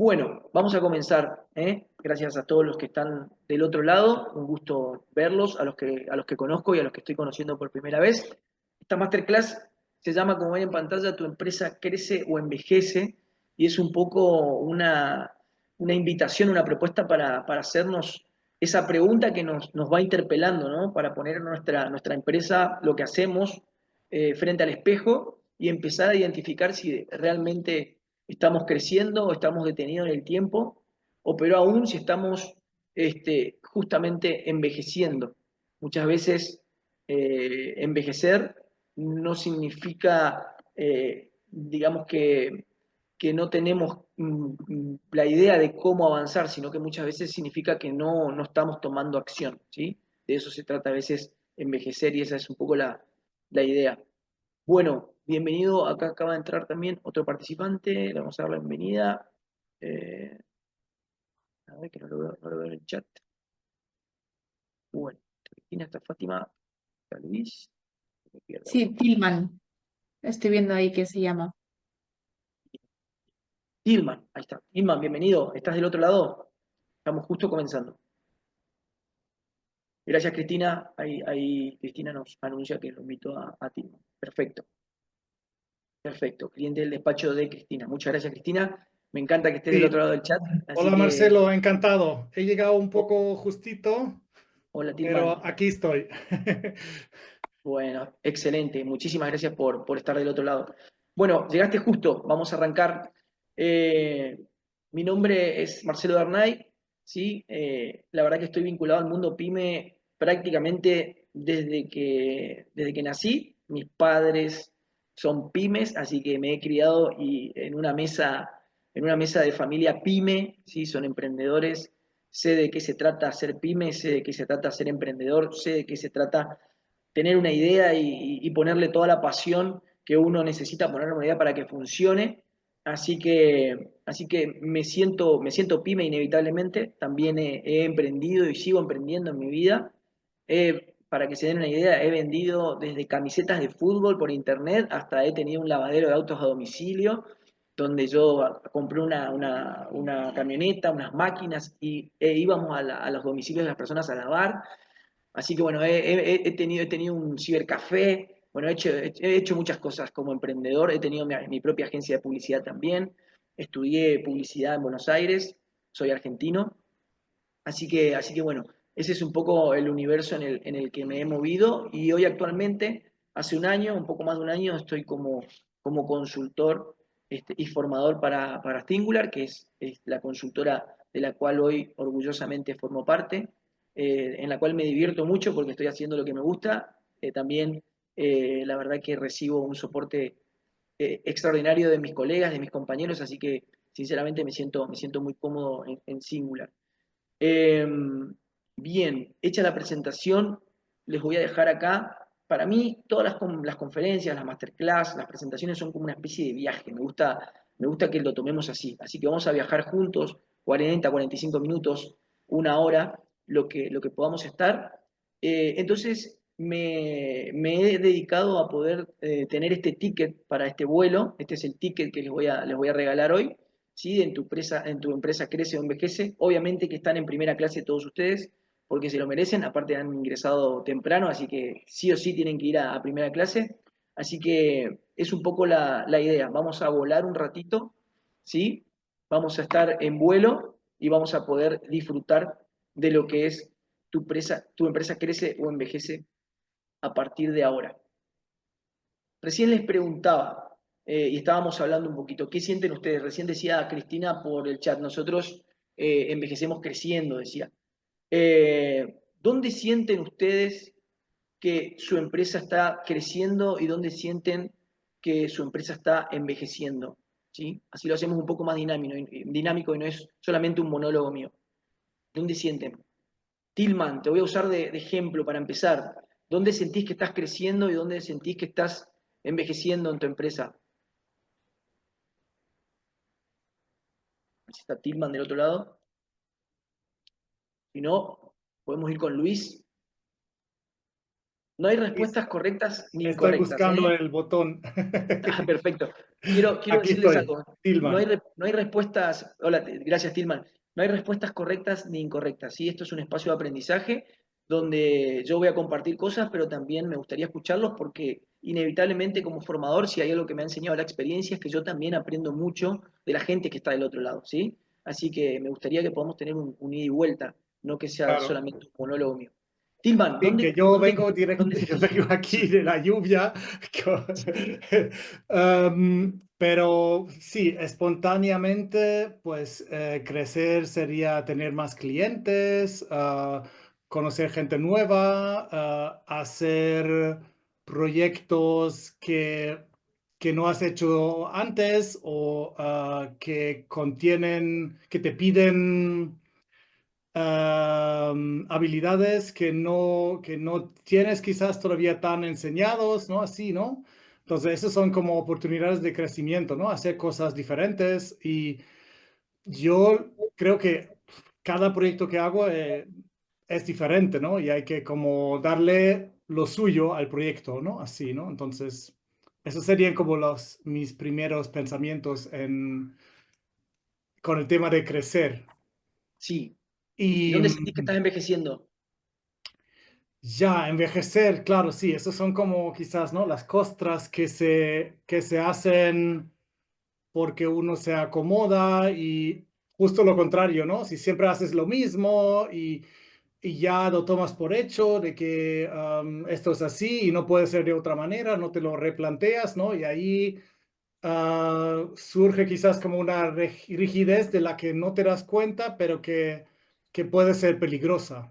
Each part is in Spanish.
Bueno, vamos a comenzar, ¿eh? Gracias a todos los que están del otro lado. Un gusto verlos, a los que conozco y a los que estoy conociendo por primera vez. Esta masterclass se llama, como ven en pantalla, Tu empresa crece o envejece, y es un poco una invitación, una propuesta para hacernos esa pregunta que nos va interpelando, ¿no? Para poner nuestra empresa, lo que hacemos, frente al espejo y empezar a identificar si realmente estamos creciendo o estamos detenidos en el tiempo, o pero aún si estamos justamente envejeciendo. Muchas veces envejecer no significa, digamos, que no tenemos la idea de cómo avanzar, sino que muchas veces significa que no estamos tomando acción, ¿sí? De eso se trata a veces envejecer, y esa es un poco la idea. Bueno, bienvenido. Acá acaba de entrar también otro participante. Le vamos a dar la bienvenida. Eh, a ver, que no lo veo en el chat. Bueno, Cristina, está Fátima, está Luis. Me pierdo ahí. Sí, Tillman. Estoy viendo ahí que se llama. Tilman, ahí está. Tilman, bienvenido. ¿Estás del otro lado? Estamos justo comenzando. Gracias, Cristina. Ahí Cristina nos anuncia que lo invitó a Tilman. Perfecto, perfecto. Cliente del despacho de Cristina. Muchas gracias, Cristina. Me encanta que estés del otro Sí, lado del chat. Así hola que, Marcelo, encantado. He llegado un oh, poco justito, hola, Tilman. pero aquí estoy. Bueno, excelente. Muchísimas gracias por estar del otro lado. Bueno, llegaste justo. Vamos a arrancar. Eh, Mi nombre es Marcelo Darnay, ¿sí? La verdad que estoy vinculado al mundo PYME prácticamente desde que nací. Mis padres son pymes, así que me he criado en una mesa de familia PYME, ¿sí? Son emprendedores. Sé de qué se trata ser pyme, sé de qué se trata ser emprendedor, sé de qué se trata tener una idea y ponerle toda la pasión que uno necesita ponerle una idea para que funcione. Así que me siento pyme inevitablemente. También he emprendido y sigo emprendiendo en mi vida. Para que se den una idea, he vendido desde camisetas de fútbol por internet hasta he tenido un lavadero de autos a domicilio, donde yo compré una camioneta, unas máquinas, y íbamos a los domicilios de las personas a lavar. Así que bueno, he tenido un cibercafé. Bueno, he hecho muchas cosas como emprendedor. He tenido mi propia agencia de publicidad también. Estudié publicidad en Buenos Aires, soy argentino. Así que bueno, ese es un poco el universo en el que me he movido, y hoy actualmente, hace un año, un poco más de un año, estoy como consultor, y formador para Singular, que es la consultora de la cual hoy orgullosamente formo parte, en la cual me divierto mucho porque estoy haciendo lo que me gusta. También, la verdad que recibo un soporte extraordinario de mis colegas, de mis compañeros, así que sinceramente me siento muy cómodo en Singular. Eh, Bien, hecha la presentación, les voy a dejar acá. Para mí, todas las conferencias, las masterclass, las presentaciones son como una especie de viaje. Me gusta que lo tomemos así. Así que vamos a viajar juntos 40, 45 minutos, una hora, lo que podamos estar. Entonces, me he dedicado a poder tener este ticket para este vuelo. Este es el ticket que les voy a regalar hoy. ¿Sí? En tu empresa crece o envejece. Obviamente que están en primera clase todos ustedes, porque se lo merecen. Aparte han ingresado temprano, así que sí o sí tienen que ir a primera clase. Así que es un poco la idea. Vamos a volar un ratito, ¿sí? Vamos a estar en vuelo y vamos a poder disfrutar de lo que es tu empresa crece o envejece a partir de ahora. Recién les preguntaba, y estábamos hablando un poquito, ¿qué sienten ustedes? Recién decía Cristina por el chat, nosotros envejecemos creciendo, decía. ¿Dónde sienten ustedes que su empresa está creciendo y dónde sienten que su empresa está envejeciendo? ¿Sí? Así lo hacemos un poco más dinámico y no es solamente un monólogo mío. ¿Dónde sienten? Tillman, te voy a usar de ejemplo para empezar. ¿Dónde sentís que estás creciendo y dónde sentís que estás envejeciendo en tu empresa? Si está Tillman del otro lado. Si no, podemos ir con Luis. No hay respuestas correctas ni Estoy incorrectas, buscando ¿eh? el botón. Ah, perfecto. Quiero Aquí decirles estoy, algo. Tilman. No hay respuestas. Hola, gracias, Tilman. No hay respuestas correctas ni incorrectas, ¿sí? Esto es un espacio de aprendizaje donde yo voy a compartir cosas, pero también me gustaría escucharlos porque inevitablemente como formador, si hay algo que me ha enseñado la experiencia, es que yo también aprendo mucho de la gente que está del otro lado, ¿sí? Así que me gustaría que podamos tener un ida y vuelta, no que sea Claro. solamente un monólogo mío. Tilman, Sí, que yo vengo dónde yo sentís? vengo aquí Sí, de la lluvia, pero sí, espontáneamente, pues crecer sería tener más clientes, conocer gente nueva, hacer proyectos que no has hecho antes o que contienen, que te piden habilidades que no tienes quizás todavía tan enseñados, ¿no? Así, ¿no? Entonces, esas son como oportunidades de crecimiento, ¿no? Hacer cosas diferentes y yo creo que cada proyecto que hago es diferente, ¿no? Y hay que como darle lo suyo al proyecto, ¿no? Así, ¿no? Entonces, esos serían como mis primeros pensamientos con el tema de crecer. sí. ¿Y Y dónde sentís que estás envejeciendo? ya, envejecer, claro, sí, esos son como quizás, ¿no? Las costras que se hacen porque uno se acomoda y justo lo contrario, ¿no? Si siempre haces lo mismo y ya lo tomas por hecho de que esto es así y no puede ser de otra manera, no te lo replanteas, ¿no? Y ahí surge quizás como una rigidez de la que no te das cuenta, pero que puede ser peligrosa.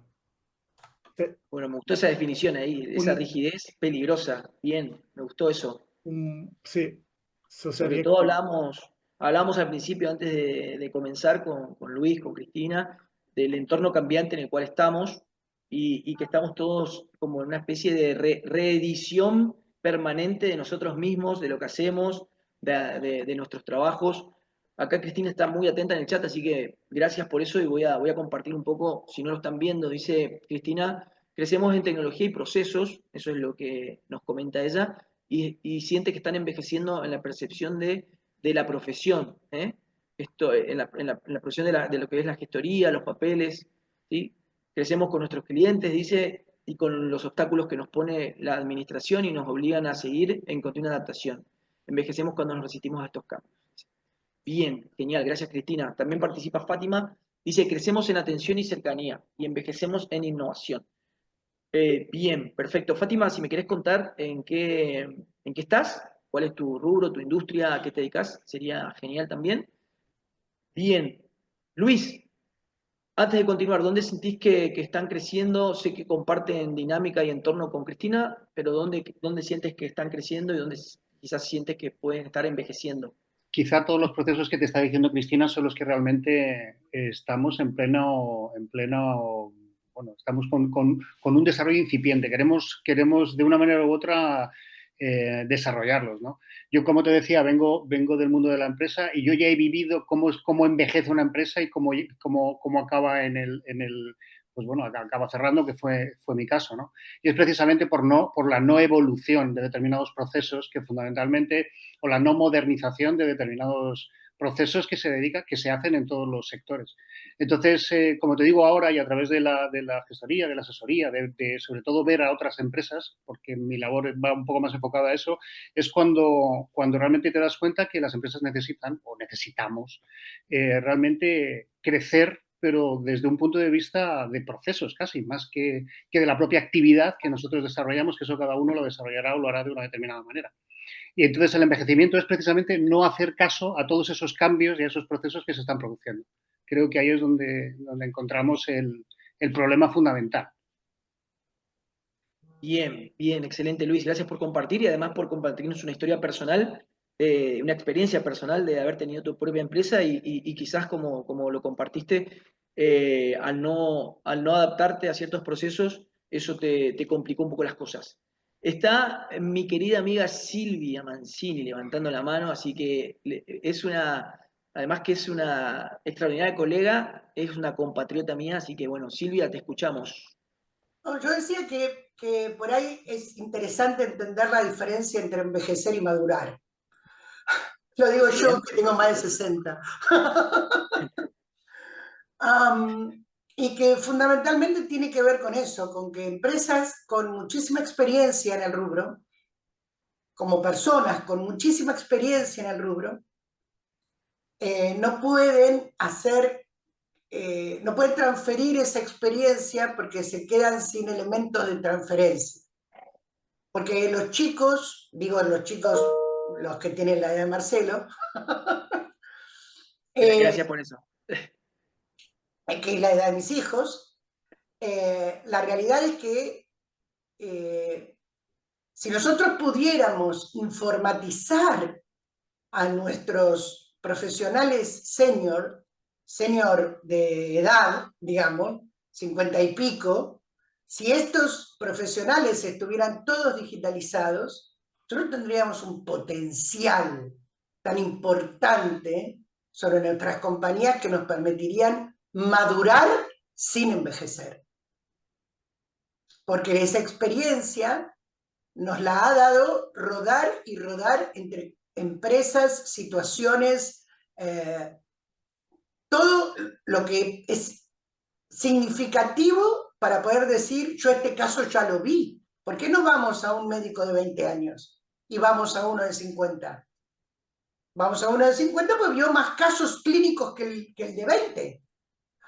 Te- Bueno, me gustó esa definición ahí, esa Un, rigidez peligrosa. Bien, me gustó eso. Sí, eso Sobre sería todo como, hablábamos al principio, antes de comenzar con Luis, con Cristina, del entorno cambiante en el cual estamos y que estamos todos como en una especie de reedición permanente de nosotros mismos, de lo que hacemos, de nuestros trabajos. Acá Cristina está muy atenta en el chat, así que gracias por eso y voy a compartir un poco, si no lo están viendo, dice Cristina, crecemos en tecnología y procesos, eso es lo que nos comenta ella, y siente que están envejeciendo en la percepción de la profesión, ¿eh? Esto, en la profesión de lo que es la gestoría, los papeles, ¿sí? Crecemos con nuestros clientes, dice, y con los obstáculos que nos pone la administración y nos obligan a seguir en continua adaptación. Envejecemos cuando nos resistimos a estos cambios. Bien, genial, gracias Cristina. También participa Fátima, dice, crecemos en atención y cercanía y envejecemos en innovación. Bien, perfecto. Fátima, si me querés contar en qué estás, cuál es tu rubro, tu industria, a qué te dedicas, sería genial también. Bien. Luis, antes de continuar, ¿dónde sentís que están creciendo? Sé que comparten dinámica y entorno con Cristina, pero ¿dónde sientes que están creciendo y dónde quizás sientes que pueden estar envejeciendo? Quizá todos los procesos que te está diciendo Cristina son los que realmente estamos bueno, estamos con un desarrollo incipiente. Queremos de una manera u otra desarrollarlos, ¿no? Yo, como te decía, vengo del mundo de la empresa y yo ya he vivido cómo envejece una empresa y cómo acaba pues bueno, acaba cerrando, que fue mi caso, ¿no? Y es precisamente por la no evolución de determinados procesos que fundamentalmente o la no modernización de determinados procesos que se hacen en todos los sectores. Entonces, como te digo ahora y a través de la gestoría, de la asesoría, de sobre todo ver a otras empresas, porque mi labor va un poco más enfocada a eso, es cuando realmente te das cuenta que las empresas necesitan o necesitamos realmente crecer, pero desde un punto de vista de procesos casi, más que de la propia actividad que nosotros desarrollamos, que eso cada uno lo desarrollará o lo hará de una determinada manera. Y entonces el envejecimiento es precisamente no hacer caso a todos esos cambios y a esos procesos que se están produciendo. Creo que ahí es donde encontramos el problema fundamental. Bien, bien, excelente Luis, gracias por compartir y además por compartirnos una historia personal, una experiencia personal de haber tenido tu propia empresa y quizás como lo compartiste, al no adaptarte a ciertos procesos, eso te complicó un poco las cosas. Está mi querida amiga Silvia Mancini levantando la mano, así que además que es una extraordinaria colega, es una compatriota mía, así que bueno, Silvia, te escuchamos. No, yo decía que por ahí es interesante entender la diferencia entre envejecer y madurar. Lo digo yo, que tengo más de 60. Y que fundamentalmente tiene que ver con eso, con que empresas con muchísima experiencia en el rubro, como personas con muchísima experiencia en el rubro, no pueden no pueden transferir esa experiencia porque se quedan sin elementos de transferencia. Porque los chicos, digo los chicos, los que tienen la edad de Marcelo, Gracias por eso. que es la edad de mis hijos, la realidad es que si nosotros pudiéramos informatizar a nuestros profesionales senior de edad, digamos, 50 y pico, si estos profesionales estuvieran todos digitalizados, nosotros tendríamos un potencial tan importante sobre nuestras compañías que nos permitirían madurar sin envejecer. Porque esa experiencia nos la ha dado rodar y rodar entre empresas, situaciones, todo lo que es significativo para poder decir, yo este caso ya lo vi. ¿Por qué no vamos a un médico de 20 años y vamos a uno de 50? Vamos a uno de 50 porque vio más casos clínicos que el de 20.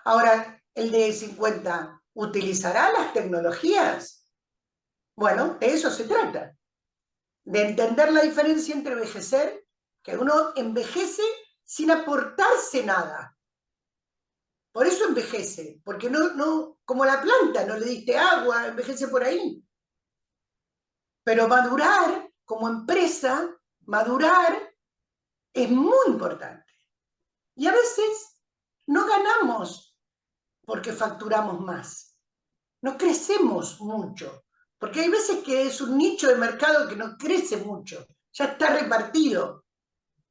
Ahora, el de 50, ¿utilizará las tecnologías? Bueno, de eso se trata. De entender la diferencia entre envejecer, que uno envejece sin aportarse nada. Por eso envejece, porque no, como la planta, no le diste agua, envejece por ahí. Pero madurar, como empresa, madurar es muy importante. Y a veces no ganamos porque facturamos más. No crecemos mucho. Porque hay veces que es un nicho de mercado que no crece mucho. Ya está repartido.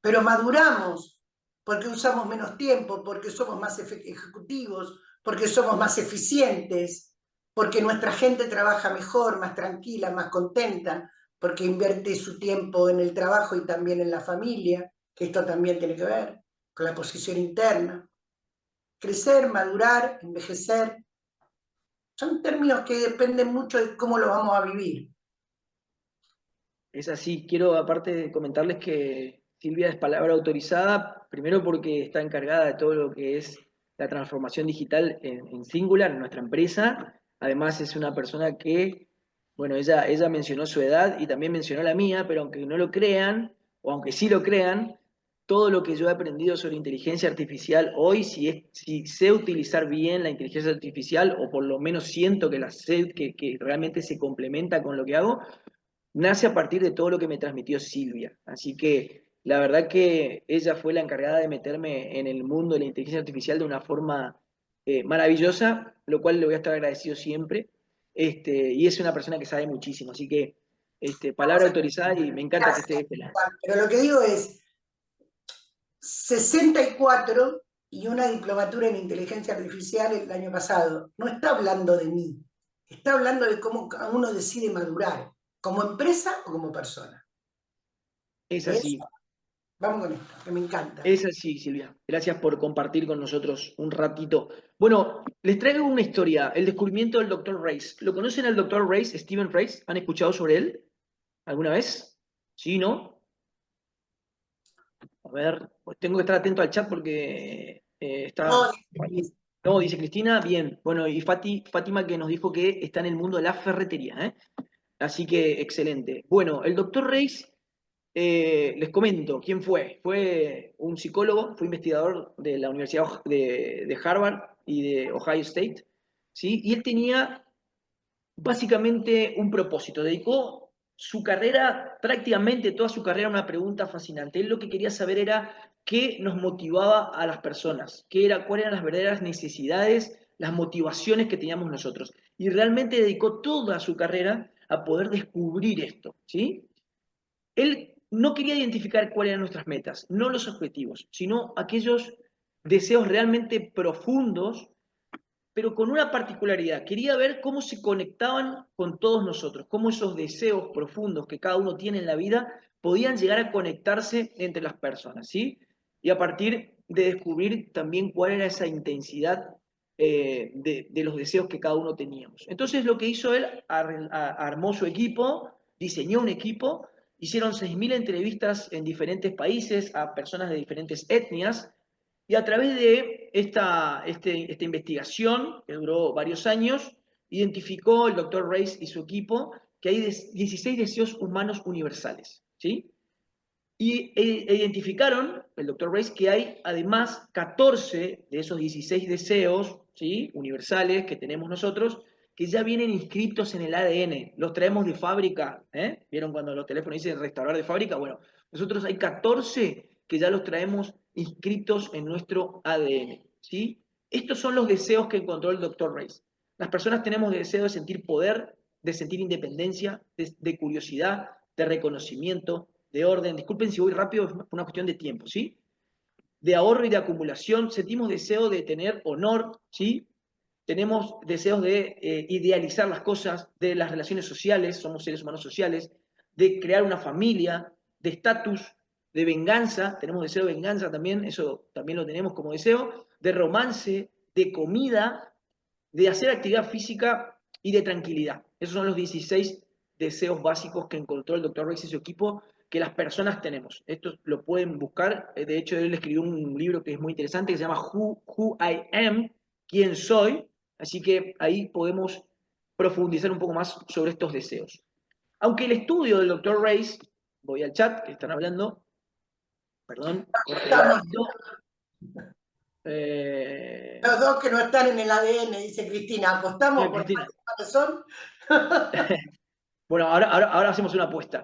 Pero maduramos porque usamos menos tiempo, porque somos más ejecutivos, porque somos más eficientes, porque nuestra gente trabaja mejor, más tranquila, más contenta, porque invierte su tiempo en el trabajo y también en la familia, que esto también tiene que ver con la posición interna. Crecer, madurar, envejecer, son términos que dependen mucho de cómo lo vamos a vivir. Es así. Quiero aparte comentarles que Silvia es palabra autorizada, primero porque está encargada de todo lo que es la transformación digital en Singular, en nuestra empresa. Además es una persona que, bueno, ella mencionó su edad y también mencionó la mía, pero aunque no lo crean, o aunque sí lo crean, todo lo que yo he aprendido sobre inteligencia artificial hoy, si sé utilizar bien la inteligencia artificial, o por lo menos siento que la sé, que realmente se complementa con lo que hago, nace a partir de todo lo que me transmitió Silvia. Así que la verdad que ella fue la encargada de meterme en el mundo de la inteligencia artificial de una forma maravillosa, lo cual le voy a estar agradecido siempre. Y es una persona que sabe muchísimo. Así que palabra autorizada y me encanta que esté de este lado. Pero lo que digo es 64 y una diplomatura en inteligencia artificial el año pasado. No está hablando de mí, está hablando de cómo uno decide madurar, como empresa o como persona. Es así. Vamos con esto, que me encanta. Es así, Silvia. Gracias por compartir con nosotros un ratito. Bueno, les traigo una historia, el descubrimiento del Dr. Race. ¿Lo conocen al Dr. Race, Stephen Race? ¿Han escuchado sobre él alguna vez? ¿Sí, no? A ver, pues tengo que estar atento al chat porque está... No, No, dice Cristina, bien. Bueno, y Fátima que nos dijo que está en el mundo de la ferretería, ¿eh? Así que excelente. Bueno, el Dr. Race, les comento quién fue. Fue un psicólogo, fue investigador de la Universidad de Harvard y de Ohio State, ¿sí? Y él tenía básicamente un propósito. Dedicó su carrera, prácticamente toda su carrera, a una pregunta fascinante. Él lo que quería saber era qué nos motivaba a las personas, cuáles eran las verdaderas necesidades, las motivaciones que teníamos nosotros. Y realmente dedicó toda su carrera a poder descubrir esto, ¿sí? Él no quería identificar cuáles eran nuestras metas, no los objetivos, sino aquellos deseos realmente profundos pero con una particularidad. Quería ver cómo se conectaban con todos nosotros, cómo esos deseos profundos que cada uno tiene en la vida podían llegar a conectarse entre las personas, ¿sí? Y a partir de descubrir también cuál era esa intensidad de los deseos que cada uno teníamos. Entonces lo que hizo él, armó su equipo, diseñó un equipo, hicieron 6.000 entrevistas en diferentes países a personas de diferentes etnias, y a través de esta investigación, que duró varios años, identificó el Dr. Reis y su equipo que hay 16 deseos humanos universales, ¿sí? Y identificaron, el Dr. Reis, que hay además 14 de esos 16 deseos, ¿sí?, universales que tenemos nosotros, que ya vienen inscritos en el ADN. Los traemos de fábrica, ¿eh? ¿Vieron cuando los teléfonos dicen restaurar de fábrica? Bueno, nosotros hay 14 que ya los traemos inscritos en nuestro ADN, ¿sí? Estos son los deseos que encontró el Dr. Reis. Las personas tenemos deseo de sentir poder, de sentir independencia, de curiosidad, de reconocimiento, de orden. Disculpen si voy rápido, es una cuestión de tiempo, ¿sí? De ahorro y de acumulación. Sentimos deseo de tener honor, ¿sí? Tenemos deseos de idealizar las cosas, de las relaciones sociales, somos seres humanos sociales, de crear una familia, de estatus, de venganza, tenemos deseo de venganza también, eso también lo tenemos como deseo, de romance, de comida, de hacer actividad física y de tranquilidad. Esos son los 16 deseos básicos que encontró el Dr. Reis y su equipo que las personas tenemos. Esto lo pueden buscar. De hecho, él escribió un libro que es muy interesante que se llama Who I Am, ¿Quién soy? Así que ahí podemos profundizar un poco más sobre estos deseos. Aunque el estudio del Dr. Reis, voy al chat que están hablando, perdón, Los dos que no están en el ADN, dice Cristina, apostamos por Cristina. cuáles son. Bueno, ahora hacemos una apuesta.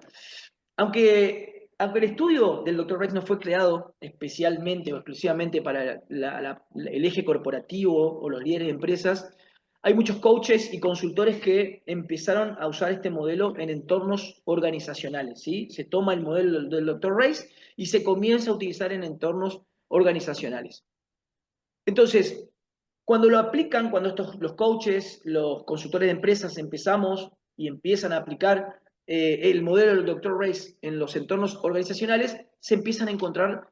Aunque el estudio del Dr. Reis no fue creado especialmente o exclusivamente para el eje corporativo o los líderes de empresas, hay muchos coaches y consultores que empezaron a usar este modelo en entornos organizacionales, ¿sí? Se toma el modelo del Dr. Reis y se comienza a utilizar en entornos organizacionales. Entonces, cuando lo aplican, cuando los coaches, los consultores de empresas empezamos y empiezan a aplicar el modelo del Dr. Reis en los entornos organizacionales, se empiezan a encontrar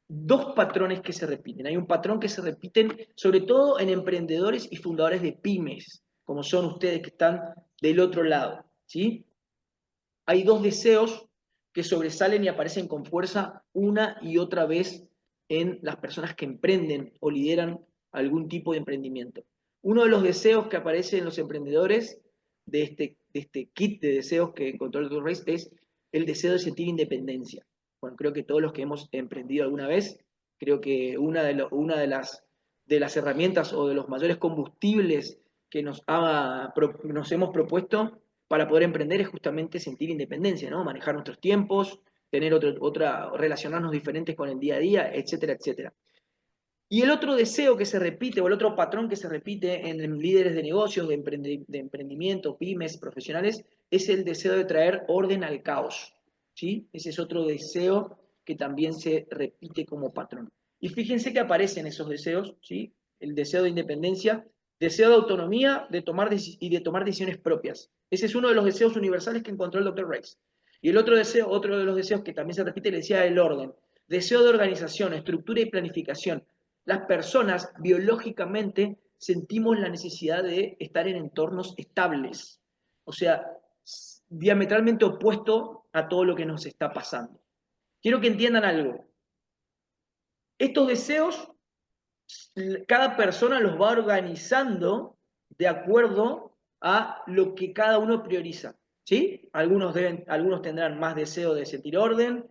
dos patrones que se repiten. Hay un patrón que se repiten sobre todo en emprendedores y fundadores de pymes, como son ustedes que están del otro lado, ¿sí? Hay dos deseos que sobresalen y aparecen con fuerza una y otra vez en las personas que emprenden o lideran algún tipo de emprendimiento. Uno de los deseos que aparece en los emprendedores de este kit de deseos que encontró el Dr. Reis es el deseo de sentir independencia. Bueno, creo que todos los que hemos emprendido alguna vez, creo que una de las herramientas o de los mayores combustibles que nos hemos propuesto para poder emprender es justamente sentir independencia, ¿no? Manejar nuestros tiempos, tener relacionarnos diferentes con el día a día, etcétera, etcétera. Y el otro deseo que se repite, o el otro patrón que se repite en líderes de negocios, de emprendimiento, pymes, profesionales, es el deseo de traer orden al caos, ¿sí? Ese es otro deseo que también se repite como patrón. Y fíjense que aparecen esos deseos, ¿sí? El deseo de independencia, deseo de autonomía y de tomar decisiones propias. Ese es uno de los deseos universales que encontró el Dr. Reis. Y el otro de los deseos que también se repite, le decía el orden. Deseo de organización, estructura y planificación. Las personas biológicamente sentimos la necesidad de estar en entornos estables, o sea, diametralmente opuesto a todo lo que nos está pasando. Quiero que entiendan algo. Estos deseos, cada persona los va organizando de acuerdo a lo que cada uno prioriza, ¿sí? Algunos tendrán más deseo de sentir orden,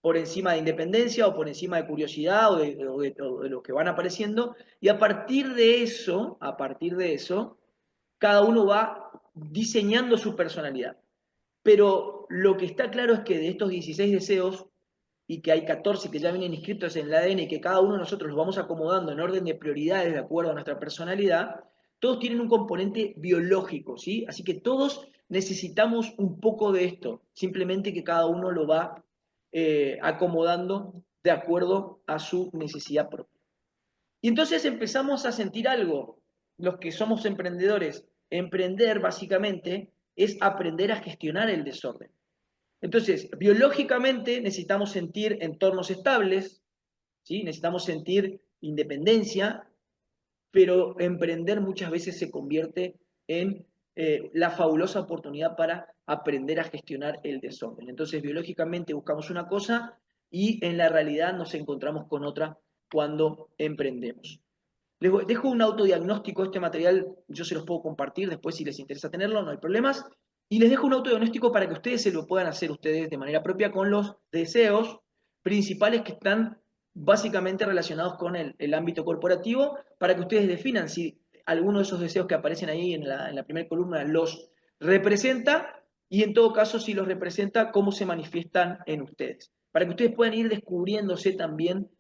por encima de independencia o por encima de curiosidad o de lo que van apareciendo, y a partir de eso, cada uno va diseñando su personalidad. Pero lo que está claro es que de estos 16 deseos, y que hay 14 que ya vienen inscritos en el ADN y que cada uno de nosotros los vamos acomodando en orden de prioridades de acuerdo a nuestra personalidad, todos tienen un componente biológico, ¿sí? Así que todos necesitamos un poco de esto, simplemente que cada uno lo va acomodando de acuerdo a su necesidad propia. Y entonces empezamos a sentir algo, los que somos emprendedores, emprender básicamente es aprender a gestionar el desorden. Entonces, biológicamente necesitamos sentir entornos estables, ¿sí? Necesitamos sentir independencia, pero emprender muchas veces se convierte en la fabulosa oportunidad para aprender a gestionar el desorden. Entonces, biológicamente buscamos una cosa y en la realidad nos encontramos con otra cuando emprendemos. Les dejo un autodiagnóstico, este material yo se los puedo compartir después si les interesa tenerlo, no hay problemas. Y les dejo un autodiagnóstico para que ustedes se lo puedan hacer ustedes de manera propia con los deseos principales que están básicamente relacionados con el ámbito corporativo, para que ustedes definan si alguno de esos deseos que aparecen ahí en la primera columna los representa y en todo caso si los representa, cómo se manifiestan en ustedes, para que ustedes puedan ir descubriéndose también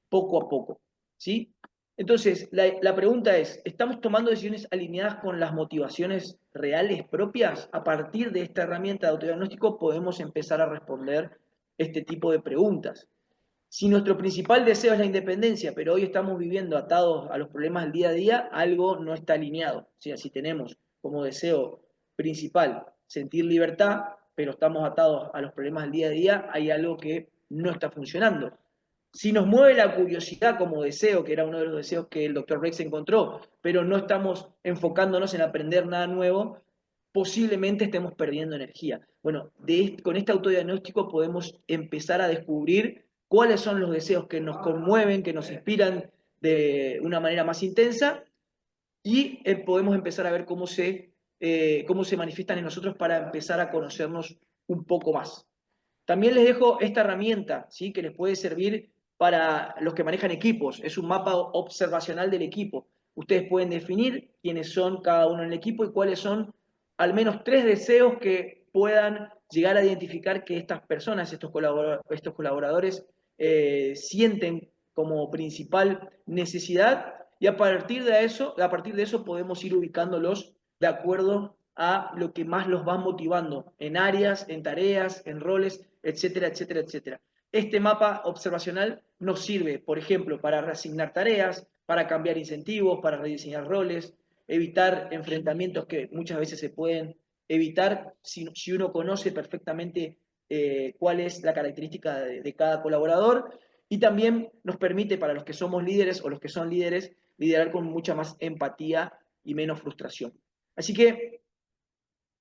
poco a poco, ¿sí? Entonces, la pregunta es, ¿estamos tomando decisiones alineadas con las motivaciones reales propias? A partir de esta herramienta de autodiagnóstico podemos empezar a responder este tipo de preguntas. Si nuestro principal deseo es la independencia, pero hoy estamos viviendo atados a los problemas del día a día, algo no está alineado. O sea, si tenemos como deseo principal sentir libertad, pero estamos atados a los problemas del día a día, hay algo que no está funcionando. Si nos mueve la curiosidad como deseo, que era uno de los deseos que el Dr. Rex encontró, pero no estamos enfocándonos en aprender nada nuevo, posiblemente estemos perdiendo energía. Bueno, con este autodiagnóstico podemos empezar a descubrir cuáles son los deseos que nos conmueven, que nos inspiran de una manera más intensa y podemos empezar a ver cómo se manifiestan en nosotros para empezar a conocernos un poco más. También les dejo esta herramienta, ¿sí? Que les puede servir para los que manejan equipos. Es un mapa observacional del equipo. Ustedes pueden definir quiénes son cada uno en el equipo y cuáles son al menos 3 deseos que puedan llegar a identificar que estas personas, estos colaboradores, sienten como principal necesidad, y a partir de eso podemos ir ubicándolos de acuerdo a lo que más los va motivando en áreas, en tareas, en roles, etcétera, etcétera, etcétera. Este mapa observacional nos sirve, por ejemplo, para reasignar tareas, para cambiar incentivos, para rediseñar roles, evitar enfrentamientos que muchas veces se pueden evitar si uno conoce perfectamente cuál es la característica de cada colaborador, y también nos permite, para los que somos líderes o los que son líderes, liderar con mucha más empatía y menos frustración. Así que,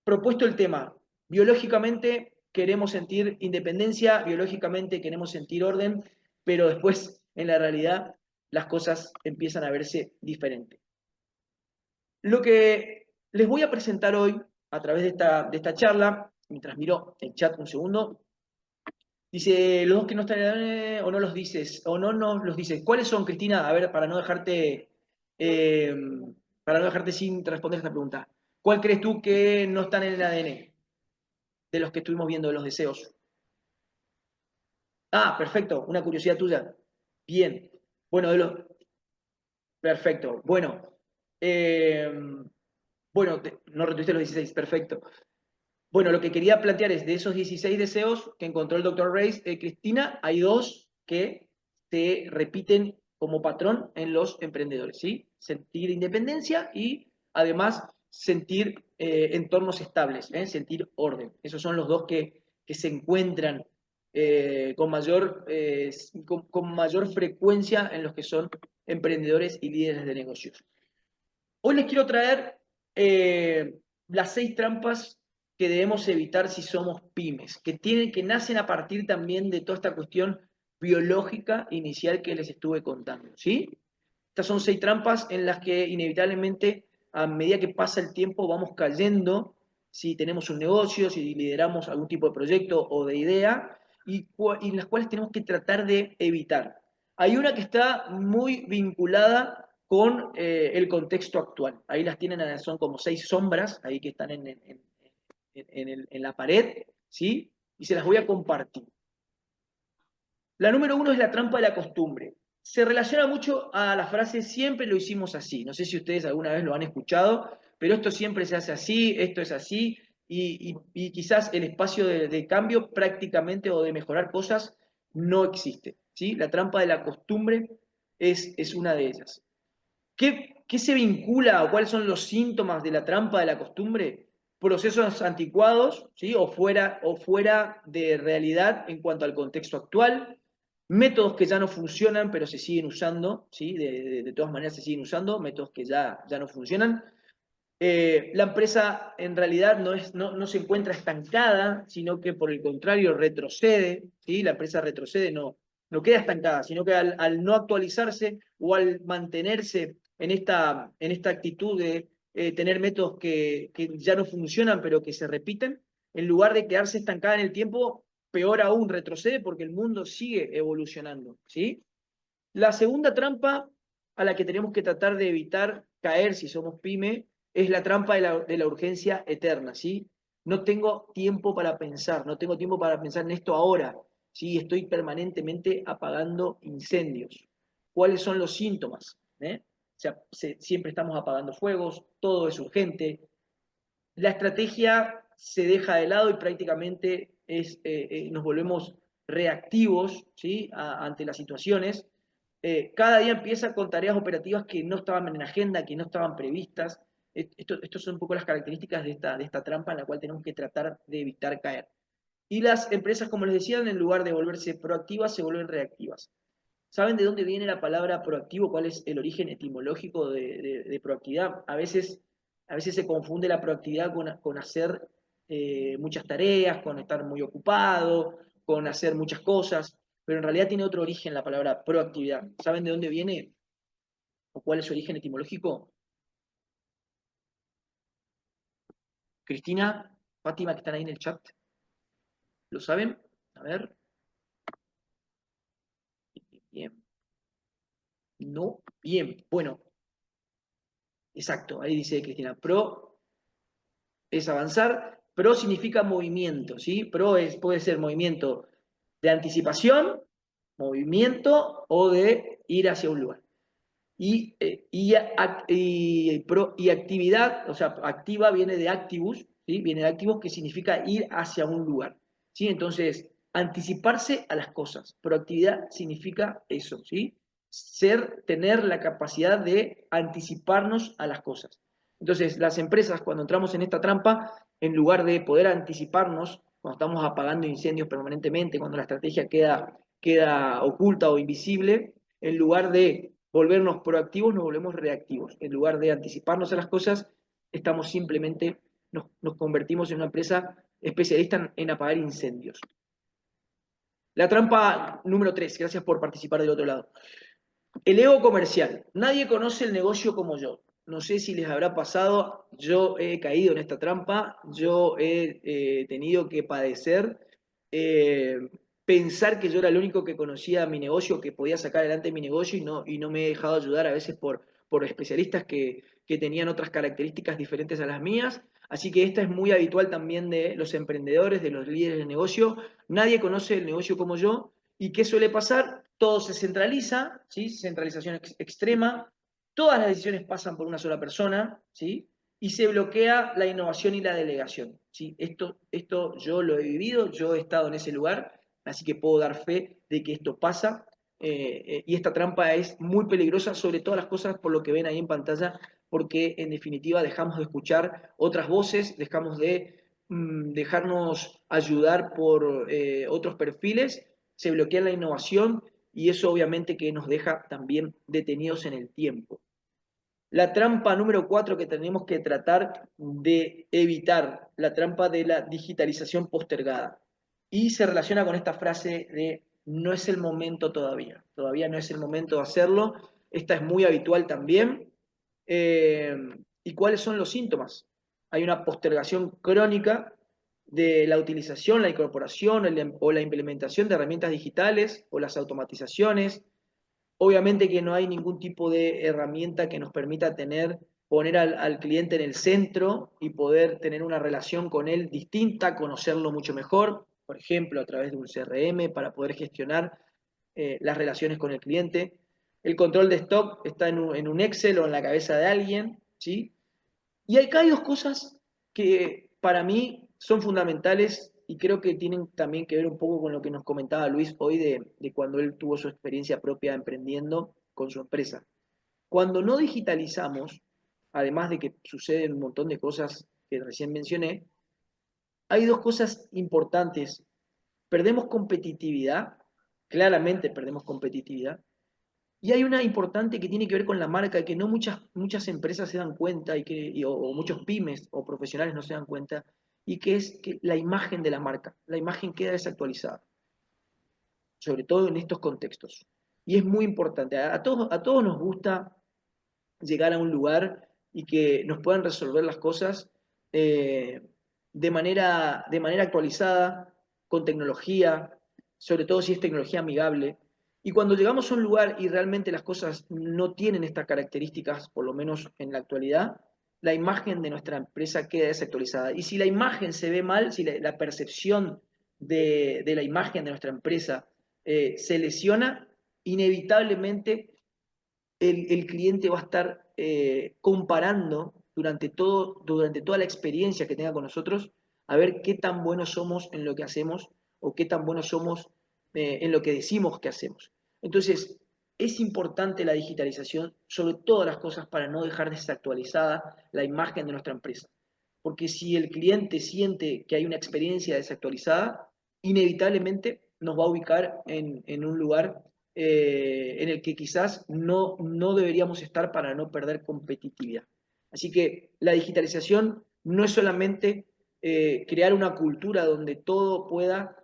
propuesto el tema, biológicamente queremos sentir independencia, biológicamente queremos sentir orden, pero después, en la realidad, las cosas empiezan a verse diferente. Lo que les voy a presentar hoy, a través de esta charla, mientras miro el chat un segundo, dice, los dos que no están o no los dices, o no nos los dices. ¿Cuáles son, Cristina? A ver, para no dejarte sin responder esta pregunta. ¿Cuál crees tú que no están en el ADN de los que estuvimos viendo, de los deseos? Ah, perfecto, una curiosidad tuya. Bien. Bueno, perfecto. Bueno, no retuviste los 16, perfecto. Bueno, lo que quería plantear es, de esos 16 deseos que encontró el Dr. Reis, Cristina, hay 2 que se repiten como patrón en los emprendedores, ¿sí? Sentir independencia y, además, sentir entornos estables, sentir orden. Esos son los 2 que se encuentran con mayor frecuencia en los que son emprendedores y líderes de negocios. Hoy les quiero traer las 6 trampas que debemos evitar si somos pymes, que nacen a partir también de toda esta cuestión biológica inicial que les estuve contando, ¿sí? Estas son 6 trampas en las que inevitablemente, a medida que pasa el tiempo, vamos cayendo si tenemos un negocio, si lideramos algún tipo de proyecto o de idea, y las cuales tenemos que tratar de evitar. Hay una que está muy vinculada con el contexto actual. Ahí las tienen, son como 6 sombras, ahí que están en la pared, ¿sí? Y se las voy a compartir. La número 1 es la trampa de la costumbre. Se relaciona mucho a la frase siempre lo hicimos así. No sé si ustedes alguna vez lo han escuchado, pero esto siempre se hace así, esto es así, y quizás el espacio de cambio prácticamente o de mejorar cosas no existe, ¿sí? La trampa de la costumbre es una de ellas. ¿Qué se vincula o cuáles son los síntomas de la trampa de la costumbre? Procesos anticuados, ¿sí? o fuera de realidad en cuanto al contexto actual, métodos que ya no funcionan pero se siguen usando, ¿sí? de todas maneras se siguen usando, métodos que ya no funcionan. La empresa en realidad no se encuentra estancada, sino que por el contrario retrocede, ¿sí? La empresa retrocede, no queda estancada, sino que al no actualizarse o al mantenerse en esta actitud de tener métodos que ya no funcionan pero que se repiten, en lugar de quedarse estancada en el tiempo, peor aún retrocede porque el mundo sigue evolucionando, ¿sí? La segunda trampa a la que tenemos que tratar de evitar caer si somos pyme es la trampa de la urgencia eterna, ¿sí? No tengo tiempo para pensar, no tengo tiempo para pensar en esto ahora, ¿sí? Estoy permanentemente apagando incendios. ¿Cuáles son los síntomas? O sea, siempre estamos apagando fuegos, todo es urgente. La estrategia se deja de lado y prácticamente nos volvemos reactivos, ¿sí? Ante las situaciones. Cada día empieza con tareas operativas que no estaban en la agenda, que no estaban previstas. Estas son un poco las características de esta trampa en la cual tenemos que tratar de evitar caer. Y las empresas, como les decía, en lugar de volverse proactivas, se vuelven reactivas. ¿Saben de dónde viene la palabra proactivo? ¿Cuál es el origen etimológico de proactividad? A veces se confunde la proactividad con hacer muchas tareas, con estar muy ocupado, con hacer muchas cosas, pero en realidad tiene otro origen la palabra proactividad. ¿Saben de dónde viene o cuál es su origen etimológico? Cristina, Fátima, que están ahí en el chat, ¿lo saben? A ver. Bien. No, bien. Bueno, exacto, ahí dice Cristina. Pro es avanzar. Pro significa movimiento, ¿sí? Puede ser movimiento de anticipación, movimiento o de ir hacia un lugar. Y actividad, o sea, activa viene de activus, ¿sí? Viene de activus que significa ir hacia un lugar, ¿sí? Entonces, anticiparse a las cosas. Proactividad significa eso, ¿sí? Tener la capacidad de anticiparnos a las cosas. Entonces, las empresas, cuando entramos en esta trampa, en lugar de poder anticiparnos, cuando estamos apagando incendios permanentemente, cuando la estrategia queda oculta o invisible, en lugar de volvernos proactivos, nos volvemos reactivos. En lugar de anticiparnos a las cosas, nos convertimos en una empresa especialista en apagar incendios. La trampa número 3, gracias por participar del otro lado. El ego comercial. Nadie conoce el negocio como yo. No sé si les habrá pasado, yo he caído en esta trampa, yo he tenido que padecer, pensar que yo era el único que conocía mi negocio, que podía sacar adelante mi negocio y no me he dejado ayudar a veces por especialistas que tenían otras características diferentes a las mías. Así que esta es muy habitual también de los emprendedores, de los líderes de negocio. Nadie conoce el negocio como yo. ¿Y qué suele pasar? Todo se centraliza, ¿sí? Centralización extrema, todas las decisiones pasan por una sola persona, ¿sí? Y se bloquea la innovación y la delegación, ¿sí? Esto yo lo he vivido, yo he estado en ese lugar, así que puedo dar fe de que esto pasa, y esta trampa es muy peligrosa, sobre todas las cosas por lo que ven ahí en pantalla, porque en definitiva dejamos de escuchar otras voces, dejamos de dejarnos ayudar por otros perfiles, se bloquea la innovación y eso obviamente que nos deja también detenidos en el tiempo. La trampa número 4 que tenemos que tratar de evitar, la trampa de la digitalización postergada. Y se relaciona con esta frase de no es el momento todavía no es el momento de hacerlo. Esta es muy habitual también. ¿Y cuáles son los síntomas? Hay una postergación crónica de la utilización, la incorporación o la implementación de herramientas digitales o las automatizaciones. Obviamente que no hay ningún tipo de herramienta que nos permita poner al cliente en el centro y poder tener una relación con él distinta, conocerlo mucho mejor, por ejemplo, a través de un CRM para poder gestionar las relaciones con el cliente. El control de stock está en un Excel o en la cabeza de alguien, ¿sí? Y acá hay dos cosas que para mí son fundamentales y creo que tienen también que ver un poco con lo que nos comentaba Luis hoy de cuando él tuvo su experiencia propia emprendiendo con su empresa. Cuando no digitalizamos, además de que suceden un montón de cosas que recién mencioné, hay dos cosas importantes. Perdemos competitividad, claramente perdemos competitividad, y hay una importante que tiene que ver con la marca, que no muchas empresas se dan cuenta, o muchos pymes o profesionales no se dan cuenta, y que es que la imagen de la marca, la imagen queda desactualizada, sobre todo en estos contextos. Y es muy importante. A todos nos gusta llegar a un lugar y que nos puedan resolver las cosas de manera actualizada, con tecnología, sobre todo si es tecnología amigable. Y cuando llegamos a un lugar y realmente las cosas no tienen estas características, por lo menos en la actualidad, la imagen de nuestra empresa queda desactualizada. Y si la imagen se ve mal, si la percepción de la imagen de nuestra empresa se lesiona, inevitablemente el cliente va a estar comparando durante toda la experiencia que tenga con nosotros, a ver qué tan buenos somos en lo que hacemos o qué tan buenos somos en lo que decimos que hacemos. Entonces, es importante la digitalización sobre todas las cosas para no dejar desactualizada la imagen de nuestra empresa. Porque si el cliente siente que hay una experiencia desactualizada, inevitablemente nos va a ubicar en un lugar en el que quizás no deberíamos estar para no perder competitividad. Así que la digitalización no es solamente crear una cultura donde todo pueda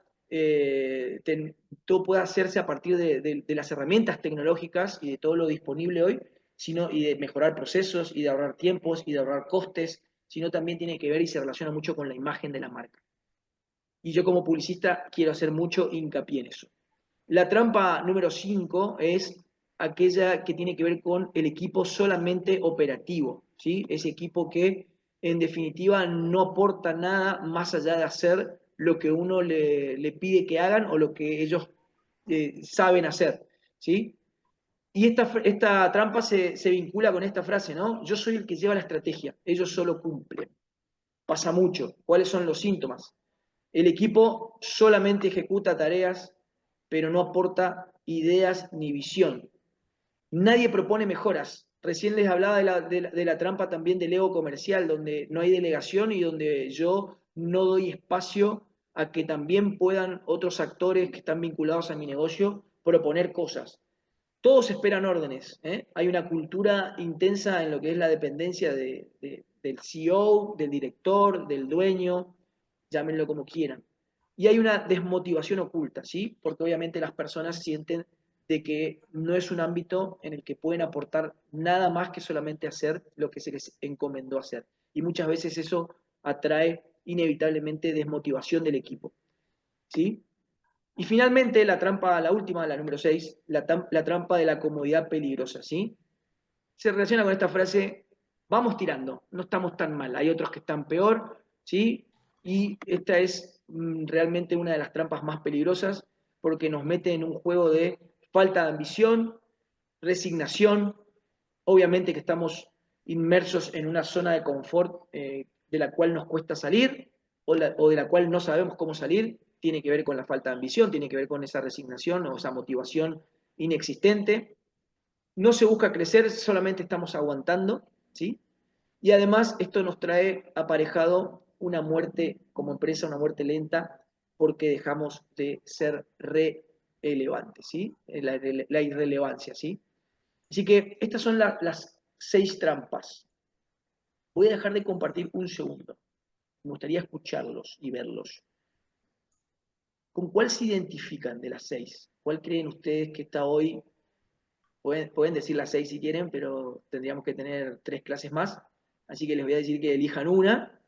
hacerse a partir de las herramientas tecnológicas y de todo lo disponible hoy, y de mejorar procesos y de ahorrar tiempos y de ahorrar costes, sino también tiene que ver y se relaciona mucho con la imagen de la marca. Y yo como publicista quiero hacer mucho hincapié en eso. La trampa número 5 es aquella que tiene que ver con el equipo solamente operativo, ¿sí? Ese equipo que en definitiva no aporta nada más allá de hacer lo que uno le pide que hagan o lo que ellos saben hacer, ¿sí? Y esta trampa se vincula con esta frase, ¿no? Yo soy el que lleva la estrategia, ellos solo cumplen. Pasa mucho. ¿Cuáles son los síntomas? El equipo solamente ejecuta tareas, pero no aporta ideas ni visión. Nadie propone mejoras. Recién les hablaba de la trampa también del ego comercial, donde no hay delegación y donde yo no doy espacio a que también puedan otros actores que están vinculados a mi negocio proponer cosas. Todos esperan órdenes, ¿eh? Hay una cultura intensa en lo que es la dependencia del CEO, del director, del dueño, llámenlo como quieran. Y hay una desmotivación oculta, ¿sí? Porque obviamente las personas sienten de que no es un ámbito en el que pueden aportar nada más que solamente hacer lo que se les encomendó hacer. Y muchas veces eso atrae inevitablemente desmotivación del equipo, ¿sí? Y finalmente la última, la número 6, la trampa de la comodidad peligrosa, ¿sí? Se relaciona con esta frase, vamos tirando, no estamos tan mal, hay otros que están peor, ¿sí? Y esta es realmente una de las trampas más peligrosas porque nos mete en un juego de falta de ambición, resignación, obviamente que estamos inmersos en una zona de confort de la cual nos cuesta salir o de la cual no sabemos cómo salir, tiene que ver con la falta de ambición, tiene que ver con esa resignación o esa motivación inexistente. No se busca crecer, solamente estamos aguantando, ¿sí? Y además esto nos trae aparejado una muerte como empresa, una muerte lenta, porque dejamos de ser relevantes, ¿sí? La irrelevancia, ¿sí? Así que estas son las 6 trampas. Voy a dejar de compartir un segundo. Me gustaría escucharlos y verlos. ¿Con cuál se identifican de las 6? ¿Cuál creen ustedes que está hoy? Pueden decir las 6 si quieren, pero tendríamos que tener 3 clases más. Así que les voy a decir que elijan una.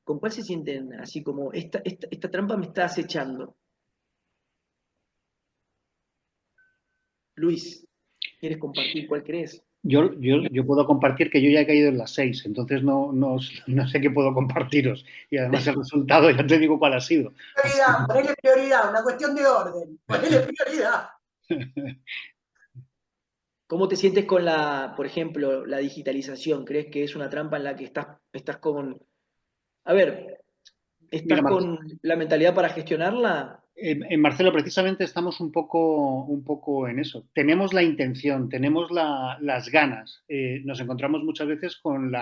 ¿Con cuál se sienten así como esta trampa me está acechando? Luis, ¿quieres compartir cuál crees? Yo puedo compartir que yo ya he caído en las 6, entonces no sé qué puedo compartiros. Y además el resultado ya te digo cuál ha sido. Prioridad, ponele prioridad, una cuestión de orden. Ponele prioridad. ¿Cómo te sientes con por ejemplo, la digitalización? ¿Crees que es una trampa en la que estás con... A ver, ¿estás Mira, con la mentalidad para gestionarla? Marcelo, precisamente estamos un poco en eso. Tenemos la intención, tenemos las ganas. Nos encontramos muchas veces con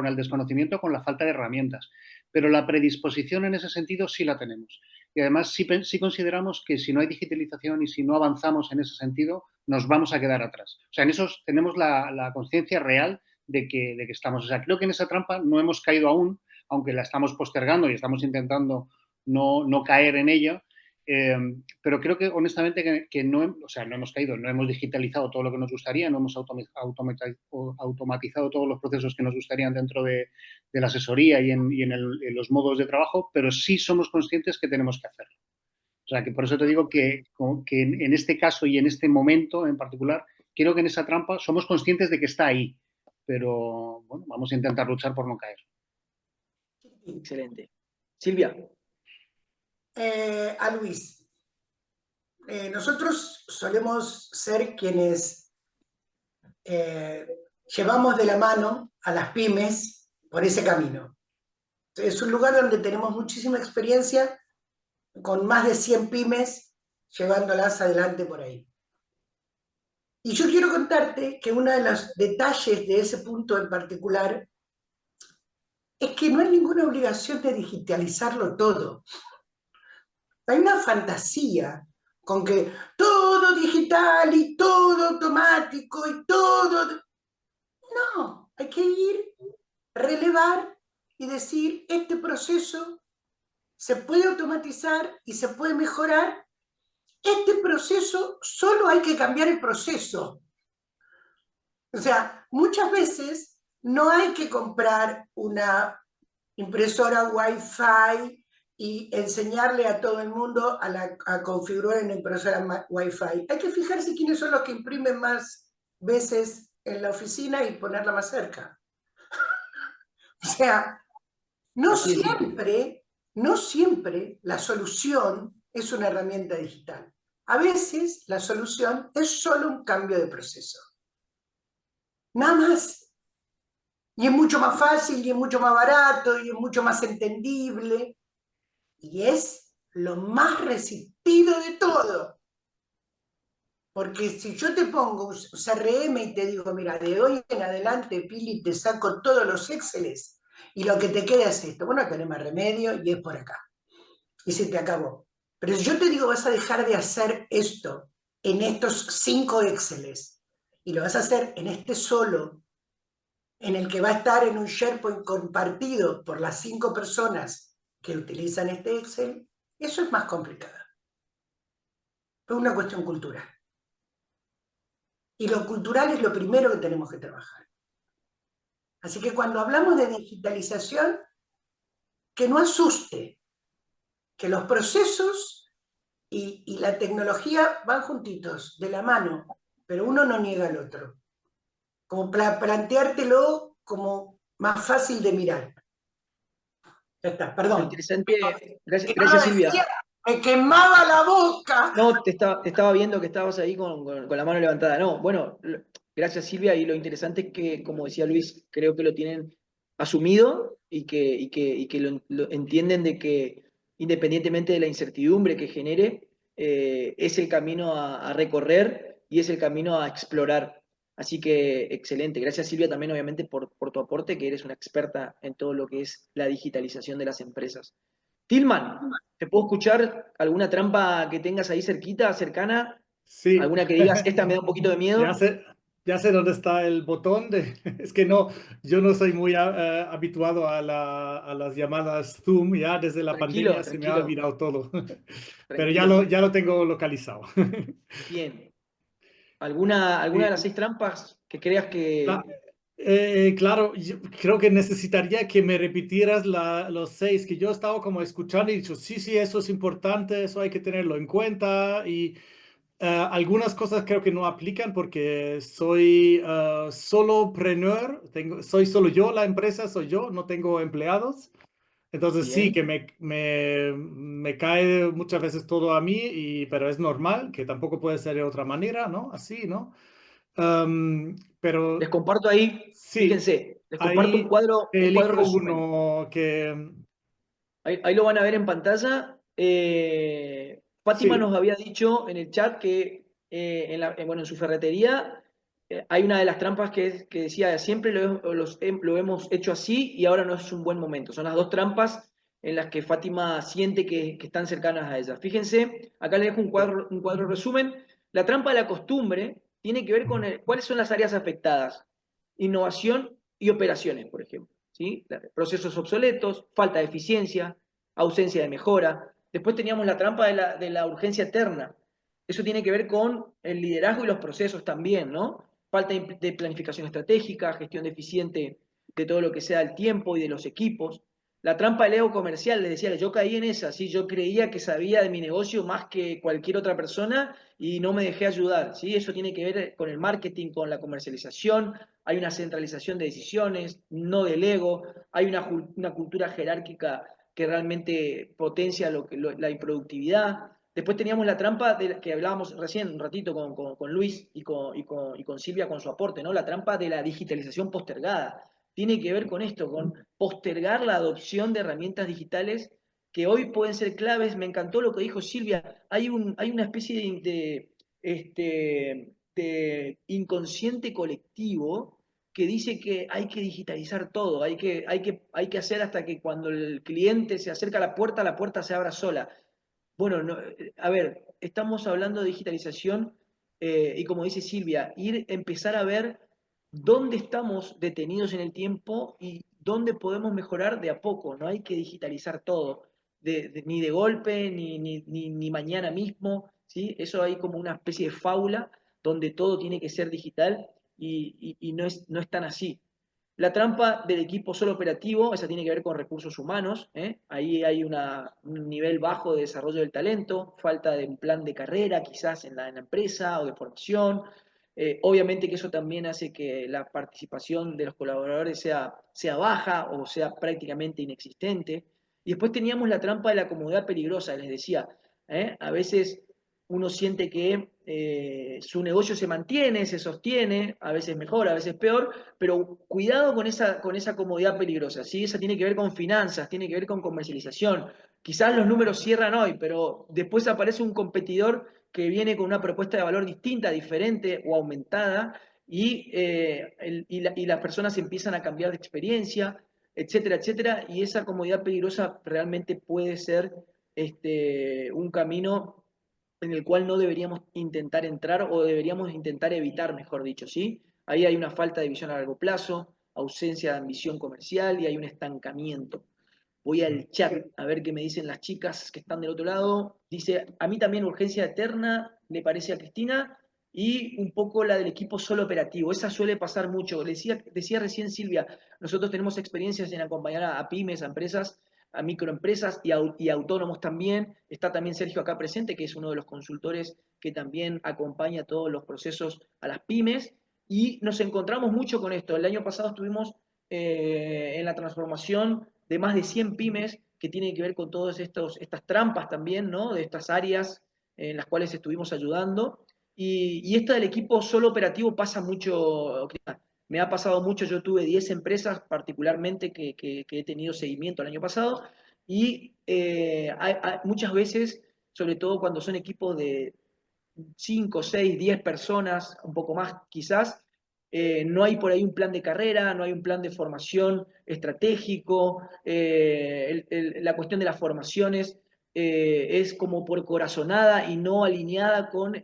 el desconocimiento, con la falta de herramientas. Pero la predisposición en ese sentido sí la tenemos. Y además sí consideramos que si no hay digitalización y si no avanzamos en ese sentido, nos vamos a quedar atrás. O sea, en eso tenemos la conciencia real de que estamos. O sea, creo que en esa trampa no hemos caído aún, aunque la estamos postergando y estamos intentando no caer en ello, pero creo que honestamente que no, o sea, no hemos caído, no hemos digitalizado todo lo que nos gustaría, no hemos automatizado todos los procesos que nos gustarían dentro de la asesoría y en los modos de trabajo, pero sí somos conscientes que tenemos que hacerlo. O sea, que por eso te digo que en este caso y en este momento en particular, creo que en esa trampa somos conscientes de que está ahí, pero bueno, vamos a intentar luchar por no caer. Excelente. Silvia. A Luis, nosotros solemos ser quienes llevamos de la mano a las pymes por ese camino. Es un lugar donde tenemos muchísima experiencia, con más de 100 pymes, llevándolas adelante por ahí. Y yo quiero contarte que uno de los detalles de ese punto en particular es que no hay ninguna obligación de digitalizarlo todo. Hay una fantasía con que todo digital y todo automático y todo... No, hay que ir, relevar y decir, este proceso se puede automatizar y se puede mejorar. Este proceso, solo hay que cambiar el proceso. O sea, muchas veces no hay que comprar una impresora Wi-Fi y enseñarle a todo el mundo a configurar una impresora Wi-Fi. Hay que fijarse quiénes son los que imprimen más veces en la oficina y ponerla más cerca. O sea, no siempre la solución es una herramienta digital. A veces la solución es solo un cambio de proceso. Nada más. Y es mucho más fácil, y es mucho más barato, y es mucho más entendible. Y es lo más resistido de todo. Porque si yo te pongo un CRM y te digo, mira, de hoy en adelante, Pili, te saco todos los Exceles y lo que te queda es esto. Bueno, tenés más remedio y es por acá. Y se te acabó. Pero si yo te digo, vas a dejar de hacer esto en estos 5 Exceles y lo vas a hacer en este solo, en el que va a estar en un SharePoint compartido por las 5 personas que utilizan este Excel, eso es más complicado. Es una cuestión cultural. Y lo cultural es lo primero que tenemos que trabajar. Así que cuando hablamos de digitalización, que no asuste, que los procesos y la tecnología van juntitos, de la mano, pero uno no niega al otro. Como planteártelo como más fácil de mirar. Ya está, perdón. Interesante. Gracias, Silvia. Me quemaba la boca. No, te estaba viendo que estabas ahí con la mano levantada. No, bueno, gracias, Silvia. Y lo interesante es que, como decía Luis, creo que lo tienen asumido y que lo entienden de que, independientemente de la incertidumbre que genere, es el camino a recorrer y es el camino a explorar. Así que excelente. Gracias, Silvia, también obviamente por tu aporte, que eres una experta en todo lo que es la digitalización de las empresas. Tilman, ¿te puedo escuchar alguna trampa que tengas ahí cerquita, cercana? Sí. ¿Alguna que digas, esta me da un poquito de miedo? Ya sé dónde está el botón es que yo no soy muy habituado a las llamadas Zoom, ya desde la pandemia se me ha olvidado todo. Pero ya lo tengo localizado. Bien. ¿Alguna de las 6 trampas que creas que... Claro, yo creo que necesitaría que me repitieras los 6, que yo estaba como escuchando y dicho, sí, eso es importante, eso hay que tenerlo en cuenta y algunas cosas creo que no aplican porque soy solopreneur, soy solo yo, la empresa soy yo, no tengo empleados. Entonces Bien. sí, que me cae muchas veces todo a mí, pero es normal, que tampoco puede ser de otra manera, ¿no? Así, ¿no? Pero les comparto ahí, sí, fíjense, les comparto un cuadro elijo resumen. uno que... Ahí lo van a ver en pantalla. Fátima Sí. nos había dicho en el chat que bueno, en su ferretería hay una de las trampas que decía, siempre lo hemos hecho así y ahora no es un buen momento. Son las dos trampas en las que Fátima siente que están cercanas a ella. Fíjense, acá les dejo un cuadro resumen. La trampa de la costumbre tiene que ver con cuáles son las áreas afectadas. Innovación y operaciones, por ejemplo. ¿Sí? Procesos obsoletos, falta de eficiencia, ausencia de mejora. Después teníamos la trampa de la urgencia eterna. Eso tiene que ver con el liderazgo y los procesos también, ¿no? Falta de planificación estratégica, gestión deficiente de todo lo que sea el tiempo y de los equipos. La trampa del ego comercial, les decía, yo caí en esa, ¿sí? Yo creía que sabía de mi negocio más que cualquier otra persona y no me dejé ayudar, ¿sí? Eso tiene que ver con el marketing, con la comercialización, hay una centralización de decisiones, no del ego, hay una cultura jerárquica que realmente potencia la improductividad. Después teníamos la trampa de que hablábamos recién un ratito con Luis y con Silvia con su aporte, ¿no? La trampa de la digitalización postergada. Tiene que ver con esto, con postergar la adopción de herramientas digitales que hoy pueden ser claves. Me encantó lo que dijo Silvia. Hay una especie de inconsciente colectivo que dice que hay que digitalizar todo, hay que hacer hasta que cuando el cliente se acerca a la puerta se abra sola. Bueno, no, a ver, estamos hablando de digitalización y como dice Silvia, empezar a ver dónde estamos detenidos en el tiempo y dónde podemos mejorar de a poco. No hay que digitalizar todo, ni de golpe, ni mañana mismo, ¿sí? Eso hay como una especie de fábula donde todo tiene que ser digital y no es tan así. La trampa del equipo solo operativo, esa tiene que ver con recursos humanos, ¿eh? Ahí hay un nivel bajo de desarrollo del talento, falta de un plan de carrera quizás en la empresa o de formación. Obviamente que eso también hace que la participación de los colaboradores sea baja o sea prácticamente inexistente. Y después teníamos la trampa de la comodidad peligrosa, les decía. A veces uno siente que su negocio se mantiene, se sostiene, a veces mejor, a veces peor, pero cuidado con esa comodidad peligrosa, ¿sí? Esa tiene que ver con finanzas, tiene que ver con comercialización. Quizás los números cierran hoy, pero después aparece un competidor que viene con una propuesta de valor distinta, diferente o aumentada, y las personas empiezan a cambiar de experiencia, etcétera, etcétera, y esa comodidad peligrosa realmente puede ser un camino en el cual no deberíamos intentar entrar o deberíamos intentar evitar, mejor dicho, ¿sí? Ahí hay una falta de visión a largo plazo, ausencia de ambición comercial y hay un estancamiento. Voy al chat a ver qué me dicen las chicas que están del otro lado. Dice, a mí también urgencia eterna, le parece a Cristina, y un poco la del equipo solo operativo. Esa suele pasar mucho. Decía recién Silvia, nosotros tenemos experiencias en acompañar a pymes, a empresas, a microempresas y autónomos también. Está también Sergio acá presente, que es uno de los consultores que también acompaña todos los procesos a las pymes. Y nos encontramos mucho con esto. El año pasado estuvimos en la transformación de más de 100 pymes que tienen que ver con todas estas trampas también, ¿no? De estas áreas en las cuales estuvimos ayudando. Y esta del equipo solo operativo pasa mucho, me ha pasado mucho, yo tuve 10 empresas particularmente que he tenido seguimiento el año pasado y muchas veces, sobre todo cuando son equipos de 5, 6, 10 personas, un poco más quizás, no hay por ahí un plan de carrera, no hay un plan de formación estratégico, la cuestión de las formaciones es como por corazonada y no alineada con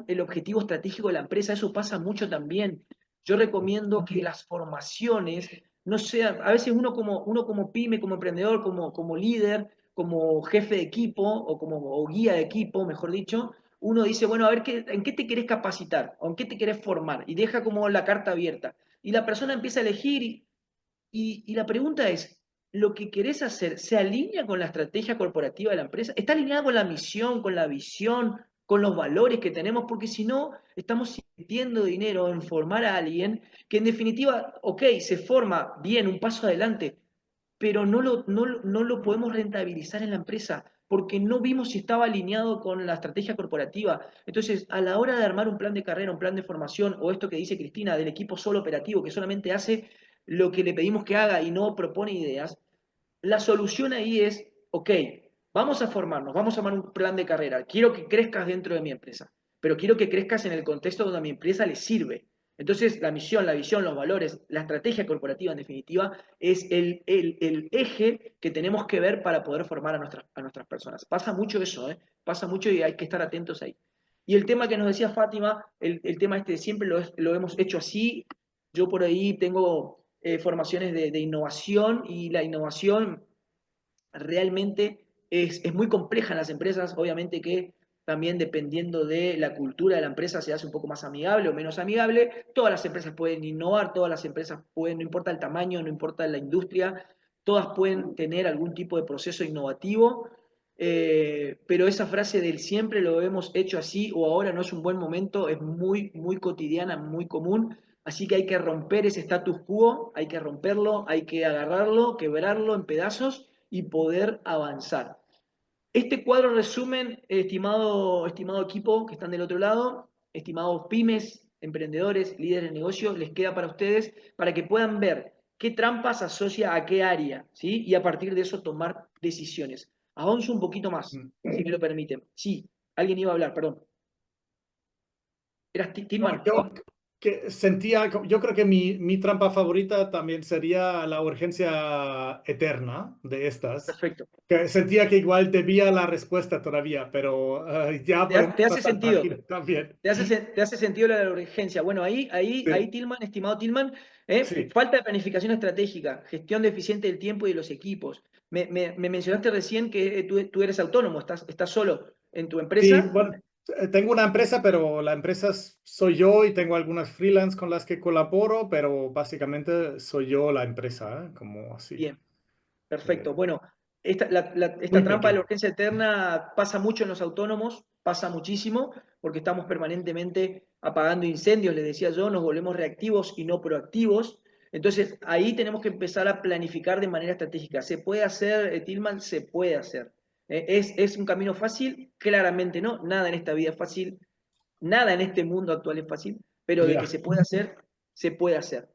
el objetivo estratégico de la empresa. Eso pasa mucho también. Yo recomiendo que las formaciones no sean, a veces uno como pyme, como emprendedor, como líder, como jefe de equipo o guía de equipo, mejor dicho, uno dice, bueno, a ver, ¿en qué te querés capacitar? ¿O en qué te querés formar? Y deja como la carta abierta. Y la persona empieza a elegir y la pregunta es, ¿lo que querés hacer se alinea con la estrategia corporativa de la empresa? ¿Está alineada con la misión, con la visión, con los valores que tenemos? Porque si no, estamos invirtiendo dinero en formar a alguien que en definitiva, ok, se forma bien, un paso adelante, pero no lo podemos rentabilizar en la empresa porque no vimos si estaba alineado con la estrategia corporativa. Entonces, a la hora de armar un plan de carrera, un plan de formación, o esto que dice Cristina, del equipo solo operativo, que solamente hace lo que le pedimos que haga y no propone ideas, la solución ahí es ok, vamos a formarnos, vamos a armar un plan de carrera, quiero que crezcas dentro de mi empresa, pero quiero que crezcas en el contexto donde a mi empresa le sirve. Entonces, la misión, la visión, los valores, la estrategia corporativa, en definitiva, es el eje que tenemos que ver para poder formar a nuestras personas. Pasa mucho eso, ¿eh? Pasa mucho y hay que estar atentos ahí. Y el tema que nos decía Fátima, el tema este de siempre lo hemos hecho así. Yo por ahí tengo formaciones de innovación, y la innovación realmente es muy compleja en las empresas. Obviamente que también, dependiendo de la cultura de la empresa, se hace un poco más amigable o menos amigable. Todas las empresas pueden innovar, todas las empresas pueden, no importa el tamaño, no importa la industria, todas pueden tener algún tipo de proceso innovativo. Pero esa frase del siempre lo hemos hecho así o ahora no es un buen momento es muy, muy cotidiana, muy común. Así que hay que romper ese status quo, hay que romperlo, hay que agarrarlo, quebrarlo en pedazos y poder avanzar. Este cuadro resumen, estimado equipo que están del otro lado, estimados pymes, emprendedores, líderes de negocio, les queda para ustedes para que puedan ver qué trampas asocia a qué área, ¿sí? Y a partir de eso tomar decisiones. Avanzo un poquito más, si me lo permiten. Sí, alguien iba a hablar, perdón. ¿Eras Tillman? Yo creo que mi trampa favorita también sería la urgencia eterna de estas. Perfecto. Que sentía que igual debía la respuesta todavía, pero ya podemos Te hace pasar sentido. página también. Te hace sentido la urgencia. Bueno, ahí Sí, Tillman, estimado Tillman, sí. falta de planificación estratégica, gestión deficiente del tiempo y de los equipos. Me mencionaste recién que tú eres autónomo, estás solo en tu Sí, empresa. bueno, tengo una empresa, pero la empresa soy yo y tengo algunas freelance con las que colaboro, pero básicamente soy yo la empresa, ¿eh? Como así. Bien, perfecto. Eh, Bueno, esta Muy trampa de la pequeño. urgencia eterna pasa mucho en los autónomos, pasa muchísimo, porque estamos permanentemente apagando incendios, les decía yo, nos volvemos reactivos y no proactivos. Entonces, ahí tenemos que empezar a planificar de manera estratégica. ¿Se puede hacer, Tillman? Se puede hacer. ¿Es un camino fácil? Claramente no. Nada en esta vida es fácil, nada en este mundo actual es fácil, pero de que Ya, se puede hacer, se puede hacer.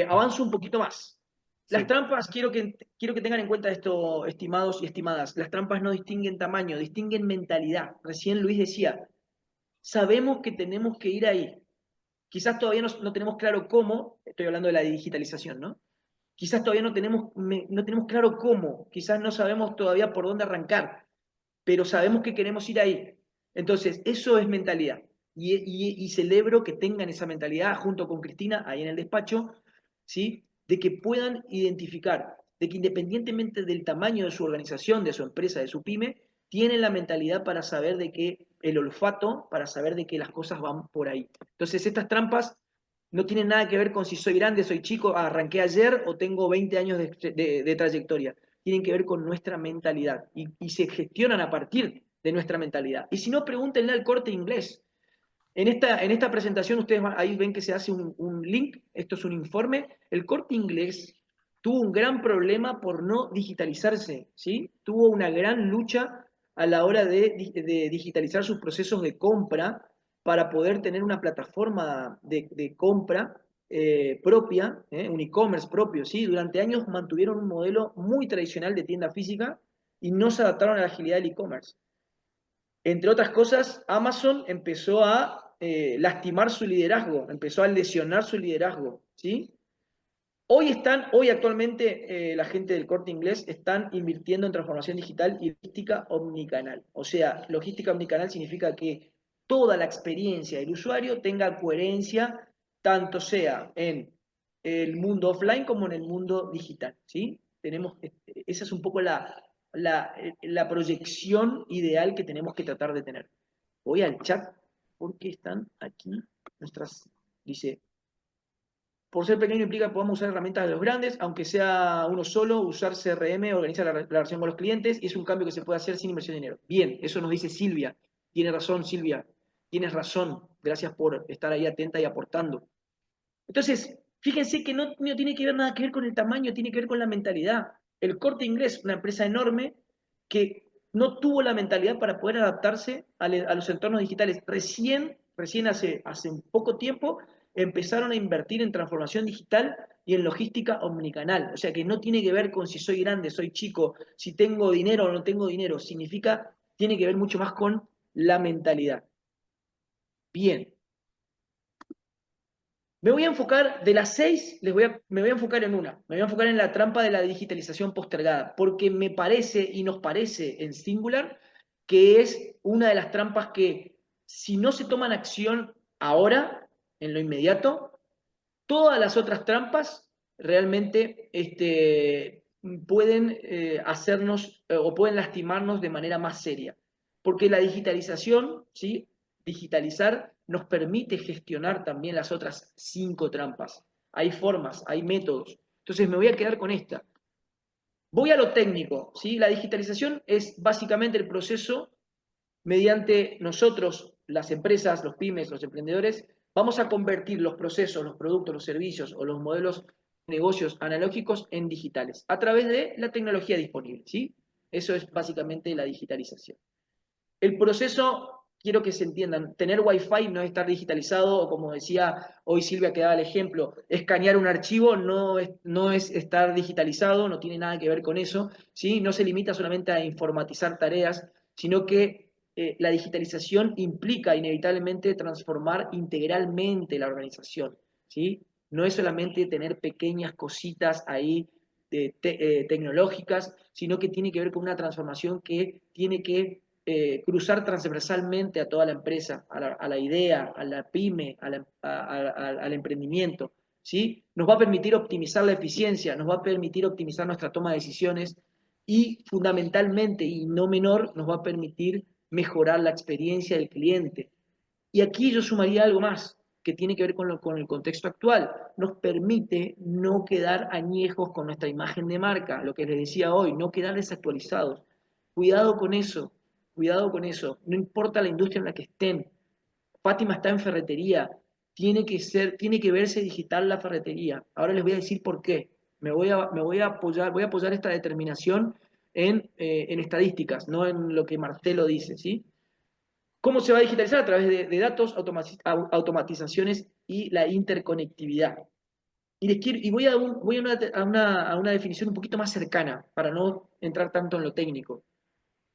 Avanzo un poquito más. Las sí. trampas, quiero que tengan en cuenta esto, estimados y estimadas, las trampas no distinguen tamaño, distinguen mentalidad. Recién Luis decía, sabemos que tenemos que ir ahí. Quizás todavía no tenemos claro cómo, estoy hablando de la digitalización, ¿no? Quizás todavía no tenemos claro cómo, quizás no sabemos todavía por dónde arrancar, pero sabemos que queremos ir ahí. Entonces, eso es mentalidad. Y celebro que tengan esa mentalidad junto con Cristina ahí en el despacho, ¿sí? De que puedan identificar, de que independientemente del tamaño de su organización, de su empresa, de su pyme, tienen la mentalidad para saber de que el olfato, para saber de que las cosas van por ahí. Entonces, estas trampas no tienen nada que ver con si soy grande, soy chico, arranqué ayer o tengo 20 años de trayectoria. Tienen que ver con nuestra mentalidad y se gestionan a partir de nuestra mentalidad. Y si no, pregúntenle al Corte Inglés. En esta presentación ustedes ahí ven que se hace un link, esto es un informe. El Corte Inglés tuvo un gran problema por no digitalizarse, ¿sí? Tuvo una gran lucha a la hora de digitalizar sus procesos de compra para poder tener una plataforma de compra propia, un e-commerce propio, ¿sí? Durante años mantuvieron un modelo muy tradicional de tienda física y no se adaptaron a la agilidad del e-commerce. Entre otras cosas, Amazon empezó a lastimar su liderazgo, empezó a lesionar su liderazgo, ¿sí? Hoy actualmente, la gente del Corte Inglés están invirtiendo en transformación digital y logística omnicanal. O sea, logística omnicanal significa que toda la experiencia del usuario tenga coherencia, tanto sea en el mundo offline como en el mundo digital, ¿sí? Esa es un poco la proyección ideal que tenemos que tratar de tener. Voy al chat porque están aquí nuestras, dice, por ser pequeño implica que podamos usar herramientas de los grandes, aunque sea uno solo, usar CRM, organizar la relación con los clientes, y es un cambio que se puede hacer sin inversión de dinero. Bien, eso nos dice Silvia. Tiene razón, Silvia. Tienes razón. Gracias por estar ahí atenta y aportando. Entonces, fíjense que no tiene que ver nada que ver con el tamaño, tiene que ver con la mentalidad. El Corte Inglés, una empresa enorme que no tuvo la mentalidad para poder adaptarse a los entornos digitales. Recién hace un poco tiempo, empezaron a invertir en transformación digital y en logística omnicanal. O sea que no tiene que ver con si soy grande, soy chico, si tengo dinero o no tengo dinero. Tiene que ver mucho más con la mentalidad. Bien. Me voy a enfocar, de las 6, me voy a enfocar en una. Me voy a enfocar en la trampa de la digitalización postergada, porque me parece y nos parece en Singular que es una de las trampas que, si no se toman acción ahora, en lo inmediato, todas las otras trampas realmente pueden hacernos o pueden lastimarnos de manera más seria. Porque la digitalización, ¿sí? Digitalizar nos permite gestionar también las otras 5 trampas. Hay formas, hay métodos. Entonces me voy a quedar con esta. Voy a lo técnico, ¿sí? La digitalización es básicamente el proceso mediante nosotros, las empresas, los pymes, los emprendedores, vamos a convertir los procesos, los productos, los servicios o los modelos de negocios analógicos en digitales a través de la tecnología disponible, ¿sí? Eso es básicamente la digitalización. El proceso, quiero que se entiendan, tener Wi-Fi no es estar digitalizado, o como decía hoy Silvia que daba el ejemplo, escanear un archivo no es estar digitalizado, no tiene nada que ver con eso, ¿sí? No se limita solamente a informatizar tareas, sino que la digitalización implica inevitablemente transformar integralmente la organización, ¿sí? No es solamente tener pequeñas cositas ahí tecnológicas, sino que tiene que ver con una transformación que tiene que cruzar transversalmente a toda la empresa, a la idea, a la pyme, al emprendimiento, ¿sí? Nos va a permitir optimizar la eficiencia, nos va a permitir optimizar nuestra toma de decisiones y fundamentalmente, y no menor, nos va a permitir mejorar la experiencia del cliente. Y aquí yo sumaría algo más que tiene que ver con el contexto actual. Nos permite no quedar añejos con nuestra imagen de marca, lo que les decía hoy, no quedar desactualizados. Cuidado con eso, cuidado con eso. No importa la industria en la que estén. Fátima está en ferretería. Tiene que verse digital la ferretería. Ahora les voy a decir por qué. Voy a apoyar esta determinación en estadísticas, no en lo que Marcelo dice, ¿sí? ¿Cómo se va a digitalizar? A través de datos, automatizaciones y la interconectividad. Y voy a una definición un poquito más cercana, para no entrar tanto en lo técnico.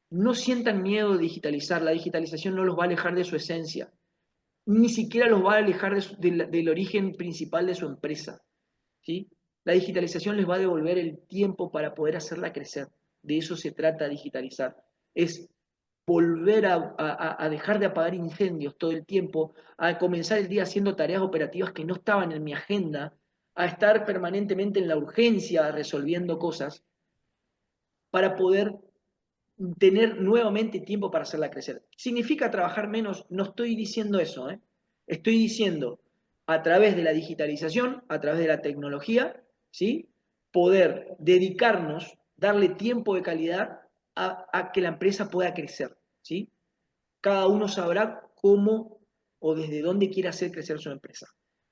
No sientan miedo de digitalizar, la digitalización no los va a alejar de su esencia, ni siquiera los va a alejar del origen principal de su empresa, ¿sí? La digitalización les va a devolver el tiempo para poder hacerla crecer. De eso se trata digitalizar. Es volver a dejar de apagar incendios todo el tiempo, a comenzar el día haciendo tareas operativas que no estaban en mi agenda, a estar permanentemente en la urgencia resolviendo cosas, para poder tener nuevamente tiempo para hacerla crecer. ¿Significa trabajar menos? No estoy diciendo eso, ¿eh? Estoy diciendo, a través de la digitalización, a través de la tecnología, ¿sí? Poder dedicarnos, darle tiempo de calidad a que la empresa pueda crecer, ¿sí? Cada uno sabrá cómo o desde dónde quiere hacer crecer su empresa.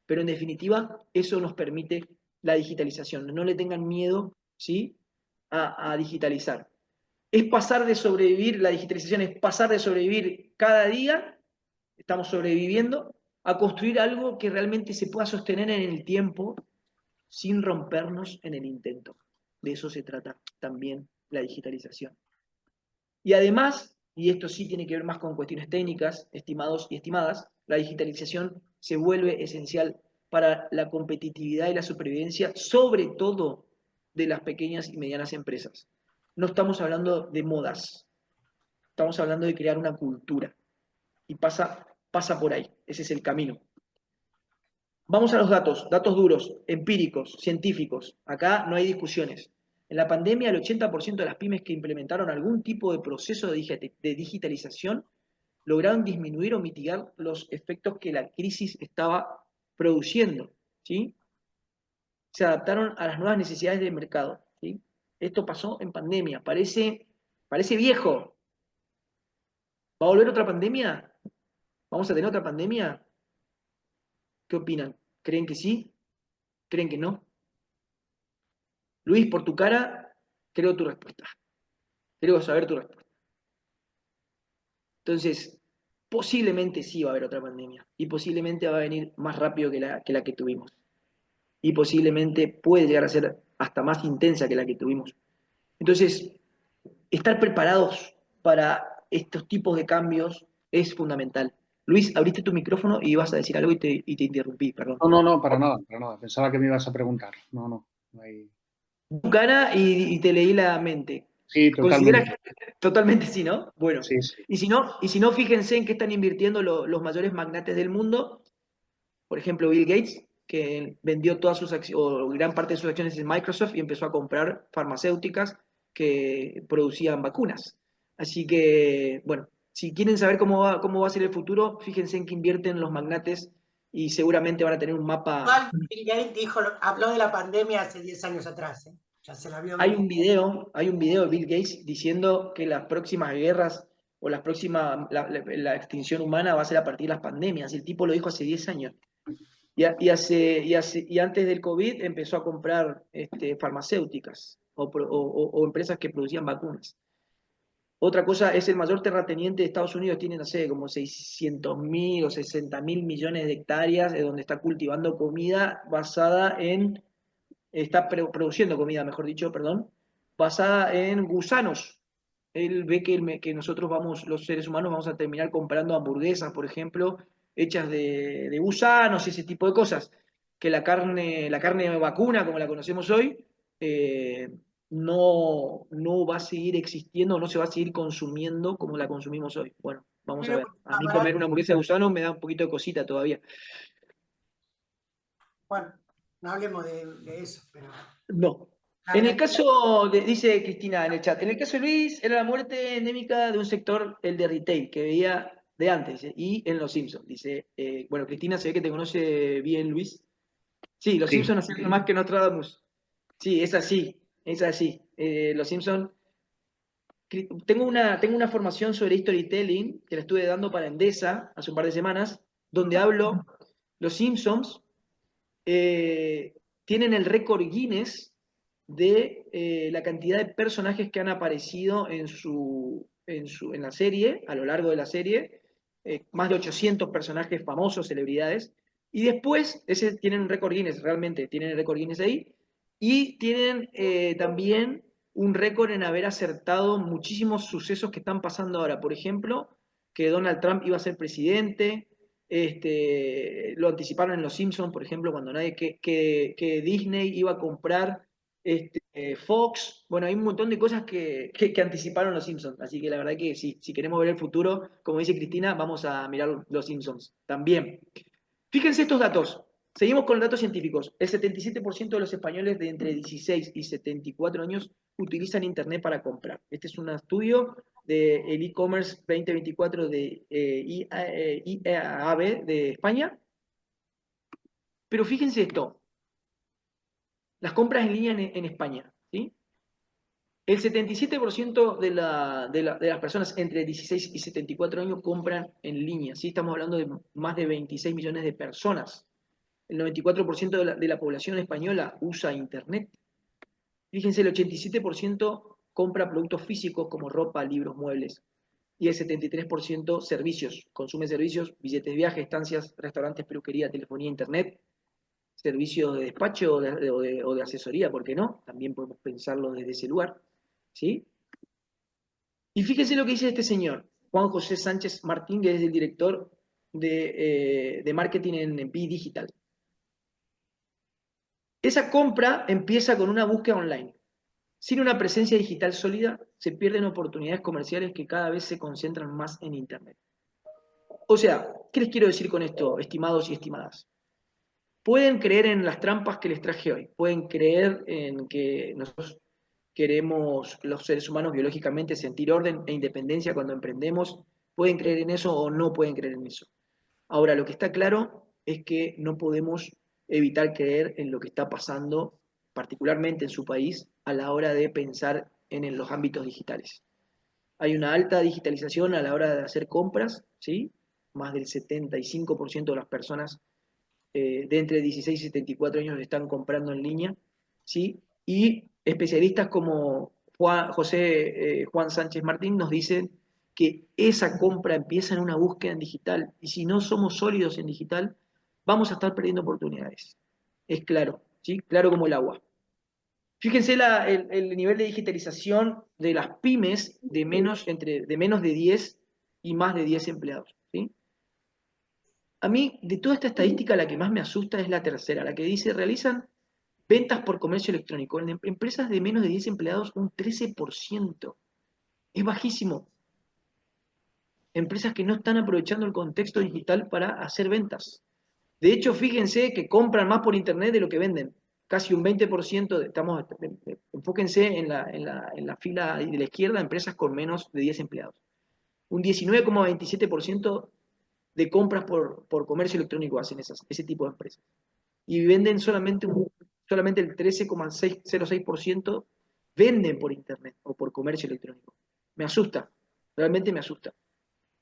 Pero en definitiva, eso nos permite la digitalización. No le tengan miedo, ¿sí? a digitalizar. Es pasar de sobrevivir, la digitalización es pasar de sobrevivir cada día, estamos sobreviviendo, a construir algo que realmente se pueda sostener en el tiempo sin rompernos en el intento. De eso se trata también la digitalización. Y además, y esto sí tiene que ver más con cuestiones técnicas, estimados y estimadas, la digitalización se vuelve esencial para la competitividad y la supervivencia, sobre todo de las pequeñas y medianas empresas. No estamos hablando de modas, estamos hablando de crear una cultura. Y pasa por ahí, ese es el camino. Vamos a los datos duros, empíricos, científicos. Acá no hay discusiones. En la pandemia, el 80% de las pymes que implementaron algún tipo de proceso de digitalización lograron disminuir o mitigar los efectos que la crisis estaba produciendo, ¿sí? Se adaptaron a las nuevas necesidades del mercado, ¿sí? Esto pasó en pandemia. Parece viejo. ¿Va a volver otra pandemia? ¿Vamos a tener otra pandemia? ¿Qué opinan? ¿Creen que sí? ¿Creen que no? Luis, por tu cara, creo tu respuesta. Quiero saber tu respuesta. Entonces, posiblemente sí va a haber otra pandemia. Y posiblemente va a venir más rápido que la que tuvimos. y posiblemente puede llegar a ser hasta más intensa que la que tuvimos. Entonces, estar preparados para estos tipos de cambios es fundamental. Luis, abriste tu micrófono y ibas a decir algo y te interrumpí, perdón. No, para nada, para nada. Pensaba que me ibas a preguntar. No hay... Tu cara y te leí la mente. Sí, ¿Consideras totalmente. que totalmente sí, no? Bueno, Sí, sí. y si no, fíjense en qué están invirtiendo los mayores magnates del mundo. Por ejemplo, Bill Gates, que vendió todas sus acciones, o gran parte de sus acciones en Microsoft y empezó a comprar farmacéuticas que producían vacunas. Así que, bueno, si quieren saber cómo va a ser el futuro, fíjense en que invierten los magnates y seguramente van a tener un mapa. Igual Bill Gates habló de la pandemia hace 10 años atrás, ¿eh? Ya se la vio Hay venir. un video de Bill Gates diciendo que las próximas guerras o la extinción humana va a ser a partir de las pandemias. El tipo lo dijo hace 10 años. Y antes del COVID empezó a comprar farmacéuticas o empresas que producían vacunas. Otra cosa es el mayor terrateniente de Estados Unidos, tiene, no sé, como 600.000 o 60.000 millones de hectáreas, donde está cultivando comida está produciendo comida, mejor dicho, perdón, basada en gusanos. Él ve que nosotros los seres humanos, vamos a terminar comprando hamburguesas, por ejemplo, hechas de gusanos y ese tipo de cosas. Que la carne vacuna, como la conocemos hoy, no va a seguir existiendo, no se va a seguir consumiendo como la consumimos hoy. Bueno, vamos a Pero ver. porque A está mí comer barato. una hamburguesa de gusano me da un poquito de cosita todavía. Bueno, no hablemos de eso, pero No. la En el realidad. caso dice Cristina en el chat, en el caso de Luis era la muerte endémica de un sector, el de retail, que veía de antes, y en Los Simpsons. Dice, bueno, Cristina se ve que te conoce bien, Luis. Sí, Los Sí. Simpsons hacían más que Nostradamus. Sí, es así, es así. Los Simpsons. Tengo una formación sobre storytelling que la estuve dando para Endesa hace un par de semanas, donde hablo, Los Simpsons eh, tienen el récord Guinness de la cantidad de personajes que han aparecido en la serie, a lo largo de la serie, más de 800 personajes famosos, celebridades, y después, tienen un récord Guinness, realmente tienen el récord Guinness ahí, y tienen también un récord en haber acertado muchísimos sucesos que están pasando ahora. Por ejemplo, que Donald Trump iba a ser presidente, lo anticiparon en Los Simpsons, por ejemplo, cuando que Disney iba a comprar Fox. Bueno, hay un montón de cosas que anticiparon Los Simpsons. Así que la verdad que sí, si queremos ver el futuro, como dice Cristina, vamos a mirar Los Simpsons también. Fíjense estos datos. Seguimos con los datos científicos. El 77% de los españoles de entre 16 y 74 años utilizan Internet para comprar. Este es un estudio del e-commerce 2024 de IAB de España. Pero fíjense esto, las compras en línea en España, ¿sí? El 77% de las personas entre 16 y 74 años compran en línea, ¿sí? Estamos hablando de más de 26 millones de personas. El 94% de la población española usa Internet. Fíjense, el 87% compra productos físicos como ropa, libros, muebles. Y el 73% servicios, consume servicios, billetes de viaje, estancias, restaurantes, peluquería, telefonía, internet, servicios de despacho o de asesoría, ¿por qué no? También podemos pensarlo desde ese lugar, ¿sí? Y fíjense lo que dice este señor, Juan José Sánchez Martín, que es el director de marketing en B Digital. Esa compra empieza con una búsqueda online. Sin una presencia digital sólida, se pierden oportunidades comerciales que cada vez se concentran más en Internet. O sea, ¿qué les quiero decir con esto, estimados y estimadas? Pueden creer en las trampas que les traje hoy, pueden creer en que nosotros queremos, los seres humanos, biológicamente sentir orden e independencia cuando emprendemos, pueden creer en eso o no pueden creer en eso. Ahora, lo que está claro es que no podemos evitar creer en lo que está pasando, particularmente en su país, a la hora de pensar en los ámbitos digitales. Hay una alta digitalización a la hora de hacer compras, ¿sí? Más del 75% de las personas de entre 16 y 74 años están comprando en línea, ¿sí? Y especialistas como Juan Sánchez Martín nos dicen que esa compra empieza en una búsqueda en digital, y si no somos sólidos en digital, vamos a estar perdiendo oportunidades. Es claro. ¿sí? Claro como el agua. Fíjense el nivel de digitalización de las pymes de menos de 10 y más de 10 empleados, ¿sí? A mí, de toda esta estadística, la que más me asusta es la tercera, la que dice, realizan ventas por comercio electrónico. En empresas de menos de 10 empleados, un 13%. Es bajísimo. Empresas que no están aprovechando el contexto digital para hacer ventas. De hecho, fíjense que compran más por internet de lo que venden. Casi un 20%, enfóquense en la fila de la izquierda, empresas con menos de 10 empleados. Un 19,27% de compras por comercio electrónico hacen ese tipo de empresas. Y venden solamente el 13,06% venden por internet o por comercio electrónico. Me asusta, realmente me asusta.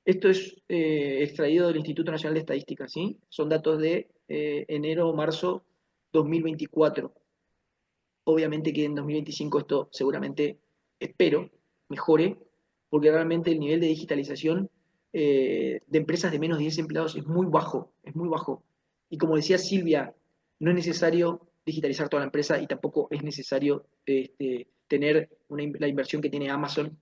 Esto es extraído del Instituto Nacional de Estadística, ¿sí? Son datos de enero-marzo 2024. Obviamente que en 2025 esto seguramente, espero, mejore, porque realmente el nivel de digitalización de empresas de menos de 10 empleados es muy bajo, es muy bajo. Y como decía Silvia, no es necesario digitalizar toda la empresa y tampoco es necesario tener la inversión que tiene Amazon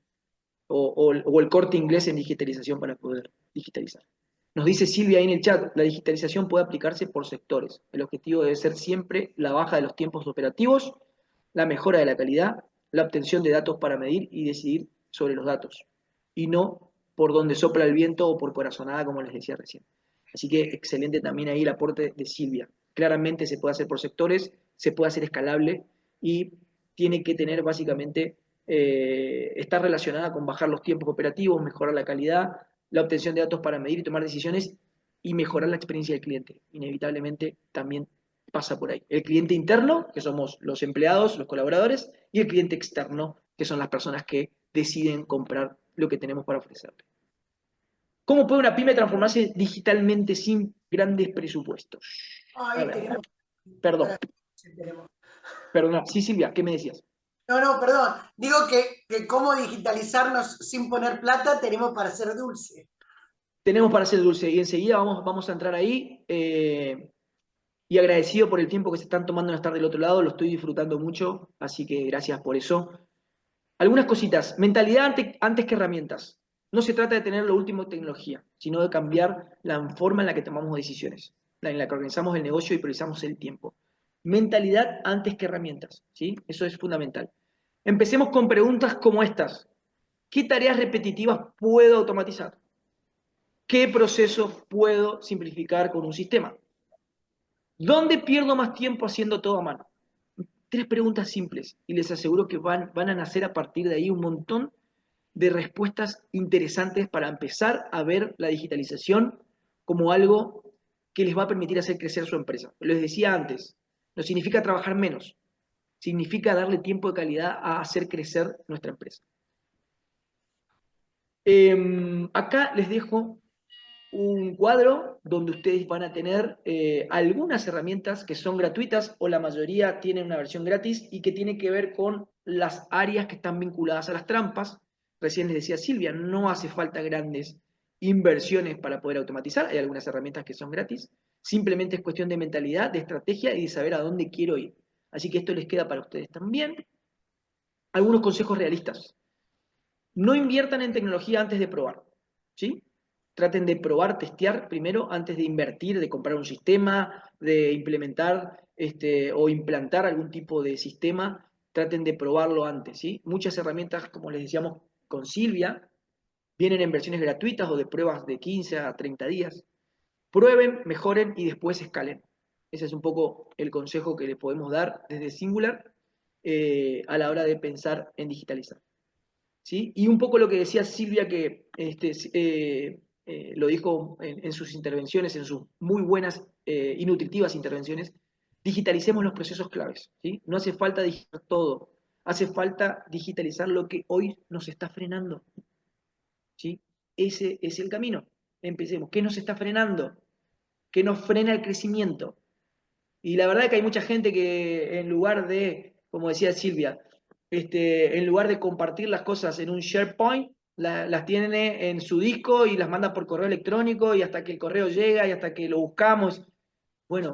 o el Corte Inglés en digitalización para poder digitalizar. Nos dice Silvia ahí en el chat, la digitalización puede aplicarse por sectores. El objetivo debe ser siempre la baja de los tiempos operativos, la mejora de la calidad, la obtención de datos para medir y decidir sobre los datos, y no por donde sopla el viento o por corazonada, como les decía recién. Así que excelente también ahí el aporte de Silvia. Claramente se puede hacer por sectores, se puede hacer escalable y tiene que tener básicamente, está relacionada con bajar los tiempos operativos, mejorar la calidad, la obtención de datos para medir y tomar decisiones y mejorar la experiencia del cliente. Inevitablemente también pasa por ahí. El cliente interno, que somos los empleados, los colaboradores, y el cliente externo, que son las personas que deciden comprar lo que tenemos para ofrecerle. ¿Cómo puede una pyme transformarse digitalmente sin grandes presupuestos? Ahí tenemos. Perdón. Tenemos. Perdona. Sí, Silvia, ¿qué me decías? No, perdón. Digo que cómo digitalizarnos sin poner plata tenemos para hacer dulce. Tenemos para hacer dulce y enseguida vamos a entrar ahí. Y agradecido por el tiempo que se están tomando en estar del otro lado, lo estoy disfrutando mucho, así que gracias por eso. Algunas cositas. Mentalidad antes que herramientas. No se trata de tener lo último en tecnología, sino de cambiar la forma en la que tomamos decisiones, en la que organizamos el negocio y priorizamos el tiempo. Mentalidad antes que herramientas, ¿sí? Eso es fundamental. Empecemos con preguntas como estas. ¿Qué tareas repetitivas puedo automatizar? ¿Qué procesos puedo simplificar con un sistema? ¿Dónde pierdo más tiempo haciendo todo a mano? 3 preguntas simples y les aseguro que van a nacer a partir de ahí un montón de respuestas interesantes para empezar a ver la digitalización como algo que les va a permitir hacer crecer su empresa. Les decía antes, no significa trabajar menos, significa darle tiempo de calidad a hacer crecer nuestra empresa. Acá les dejo un cuadro donde ustedes van a tener algunas herramientas que son gratuitas o la mayoría tienen una versión gratis y que tiene que ver con las áreas que están vinculadas a las trampas. Recién les decía Silvia, no hace falta grandes inversiones para poder automatizar, hay algunas herramientas que son gratis, simplemente es cuestión de mentalidad, de estrategia y de saber a dónde quiero ir. Así que esto les queda para ustedes también. Algunos consejos realistas. No inviertan en tecnología antes de probar, ¿sí? Traten de probar, testear primero antes de invertir, de comprar un sistema, de implementar o implantar algún tipo de sistema. Traten de probarlo antes, ¿sí? Muchas herramientas, como les decíamos con Silvia, vienen en versiones gratuitas o de pruebas de 15 a 30 días. Prueben, mejoren y después escalen. Ese es un poco el consejo que les podemos dar desde Singular a la hora de pensar en digitalizar. ¿Sí? Y un poco lo que decía Silvia, que lo dijo en sus intervenciones, en sus muy buenas y nutritivas intervenciones, digitalicemos los procesos claves. ¿Sí? No hace falta digitalizar todo, hace falta digitalizar lo que hoy nos está frenando. ¿Sí? Ese es el camino. Empecemos. ¿Qué nos está frenando? ¿Qué nos frena el crecimiento? Y la verdad es que hay mucha gente que en lugar de, como decía Silvia, en lugar de compartir las cosas en un SharePoint, las tiene en su disco y las manda por correo electrónico y hasta que el correo llega y hasta que lo buscamos. Bueno,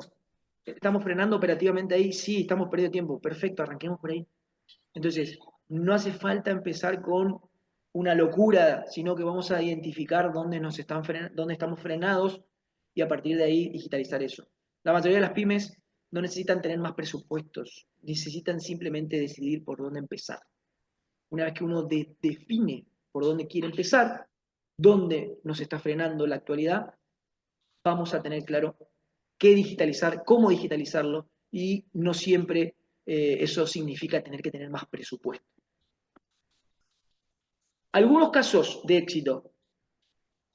¿Estamos frenando operativamente ahí? Sí, estamos perdiendo tiempo. Perfecto, arranquemos por ahí. Entonces, no hace falta empezar con una locura, sino que vamos a identificar dónde dónde estamos frenados y a partir de ahí digitalizar eso. La mayoría de las pymes no necesitan tener más presupuestos, necesitan simplemente decidir por dónde empezar. Una vez que uno define por dónde quiere empezar, dónde nos está frenando la actualidad, vamos a tener claro qué digitalizar, cómo digitalizarlo, y no siempre eso significa tener que tener más presupuesto. Algunos casos de éxito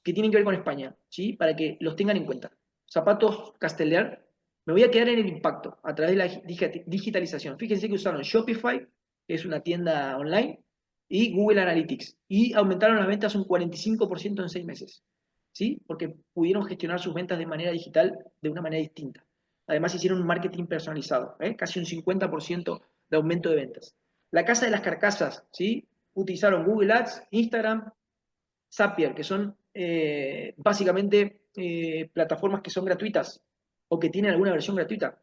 que tienen que ver con España, ¿sí? Para que los tengan en cuenta. Zapatos Castellar, me voy a quedar en el impacto a través de la digitalización. Fíjense que usaron Shopify, que es una tienda online, y Google Analytics, y aumentaron las ventas un 45% en 6 meses, ¿sí? Porque pudieron gestionar sus ventas de manera digital de una manera distinta. Además hicieron un marketing personalizado, casi un 50% de aumento de ventas. La Casa de las Carcasas, ¿sí? Utilizaron Google Ads, Instagram, Zapier, que son básicamente plataformas que son gratuitas o que tienen alguna versión gratuita.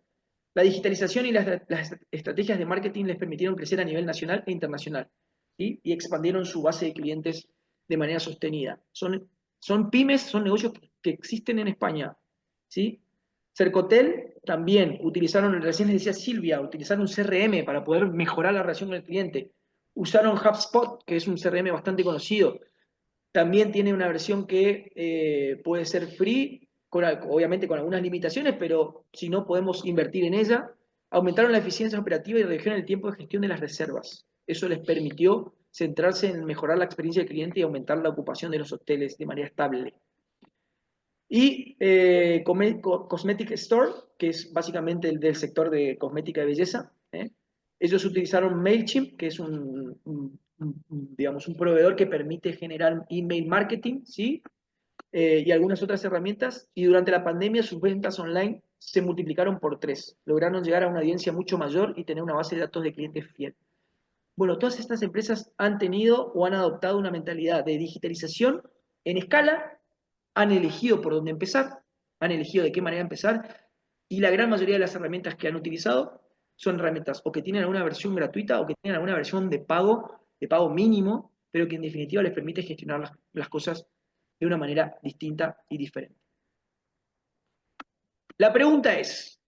La digitalización y las estrategias de marketing les permitieron crecer a nivel nacional e internacional, ¿sí? Y expandieron su base de clientes de manera sostenida. Son pymes, son negocios que existen en España, ¿sí? Cercotel también utilizaron, recién les decía Silvia, utilizaron un CRM para poder mejorar la relación con el cliente. Usaron HubSpot, que es un CRM bastante conocido. También tiene una versión que puede ser free, obviamente con algunas limitaciones, pero si no podemos invertir en ella. Aumentaron la eficiencia operativa y redujeron el tiempo de gestión de las reservas. Eso les permitió centrarse en mejorar la experiencia del cliente y aumentar la ocupación de los hoteles de manera estable. Y Cosmetic Store, que es básicamente el del sector de cosmética y belleza. Ellos utilizaron MailChimp, que es digamos, un proveedor que permite generar email marketing, ¿sí? Y algunas otras herramientas. Y durante la pandemia sus ventas online se multiplicaron por 3. Lograron llegar a una audiencia mucho mayor y tener una base de datos de clientes fiel. Bueno, todas estas empresas han tenido o han adoptado una mentalidad de digitalización en escala, han elegido por dónde empezar, han elegido de qué manera empezar, y la gran mayoría de las herramientas que han utilizado son herramientas o que tienen alguna versión gratuita o que tienen alguna versión de pago mínimo, pero que en definitiva les permite gestionar las cosas de una manera distinta y diferente. La pregunta es,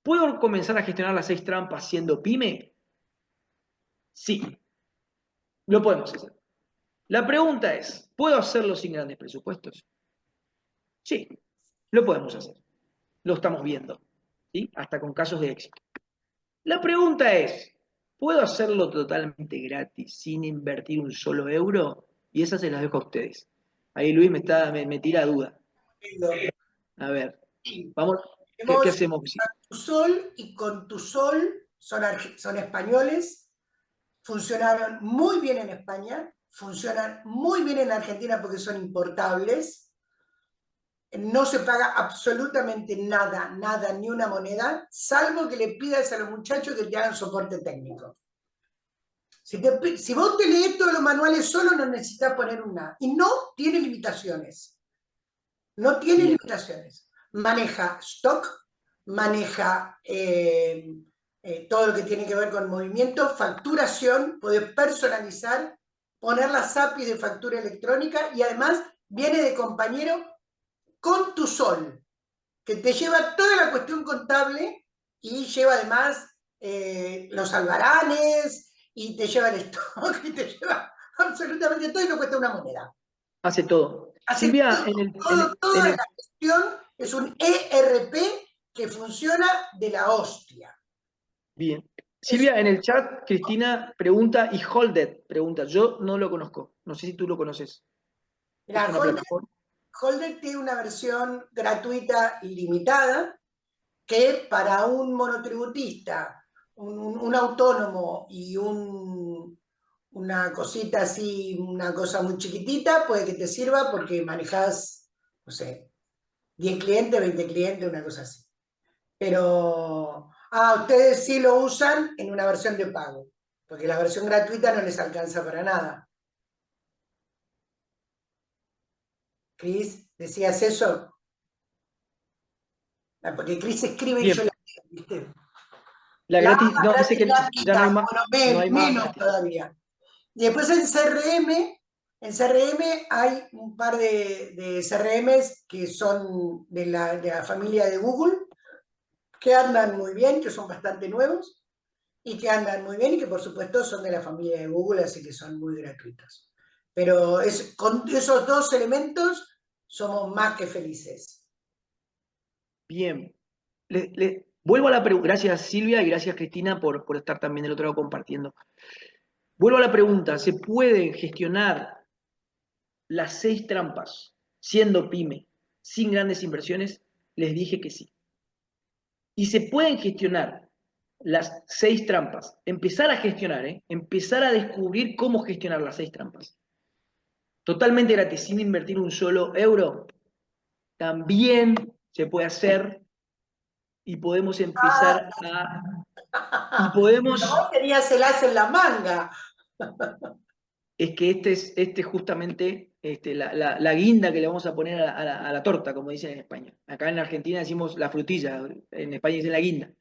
¿puedo comenzar a gestionar las 6 trampas siendo pyme? Sí, lo podemos hacer. La pregunta es, ¿puedo hacerlo sin grandes presupuestos? Sí, lo podemos hacer. Lo estamos viendo, ¿sí? Hasta con casos de éxito. La pregunta es, ¿puedo hacerlo totalmente gratis sin invertir un solo euro? Y esa se las dejo a ustedes. Ahí Luis me tira duda. A ver, vamos, ¿qué hacemos? Contusol y Contusol son españoles, funcionaron muy bien en España, funcionan muy bien en Argentina porque son importables, no se paga absolutamente nada, nada, ni una moneda, salvo que le pidas a los muchachos que te hagan soporte técnico. Si vos te lees todos los manuales solo, no necesitas poner una. Y no tiene limitaciones. No tiene limitaciones. Maneja stock, maneja todo lo que tiene que ver con movimiento, facturación, podés personalizar, poner las APIs de factura electrónica y además viene de compañero Contusol, que te lleva toda la cuestión contable y lleva además los albaranes y te lleva el stock y te lleva absolutamente todo y no cuesta una moneda. Hace todo. Hace Silvia, toda la gestión es un ERP que funciona de la hostia. Bien. Silvia, en el chat, Cristina pregunta, y Holded pregunta, yo no lo conozco, no sé si tú lo conoces. La Holded tiene una versión gratuita ilimitada que para un monotributista, un autónomo y una cosita así, una cosa muy chiquitita, puede que te sirva porque manejas, no sé, 10 clientes, 20 clientes, una cosa así. Pero, ustedes sí lo usan en una versión de pago, porque la versión gratuita no les alcanza para nada. Cris, ¿decías eso? Porque Cris escribe y Bien. yo la leo, ¿viste? La gratis, no, gratis dice que la ya no hay quita, más, bueno, no hay más menos gratis. todavía. Y después en CRM hay un par de CRMs que son de la familia de Google, que andan muy bien, que son bastante nuevos, y que andan muy bien y que por supuesto son de la familia de Google, así que son muy gratuitos. Pero con esos dos elementos somos más que felices. Bien. Vuelvo a la pregunta. Gracias Silvia y gracias Cristina por estar también del otro lado compartiendo. Vuelvo a la pregunta, ¿se pueden gestionar las 6 trampas siendo pyme sin grandes inversiones? Les dije que sí. Y se pueden gestionar las 6 trampas. Empezar a gestionar, empezar a descubrir cómo gestionar las 6 trampas. Totalmente gratis, sin invertir un solo euro. También se puede hacer y podemos empezar y podemos... Vos tenías el as en la manga. Es que este es justamente la guinda que le vamos a poner a la torta, como dicen en España. Acá en Argentina decimos la frutilla, en España dicen la guinda.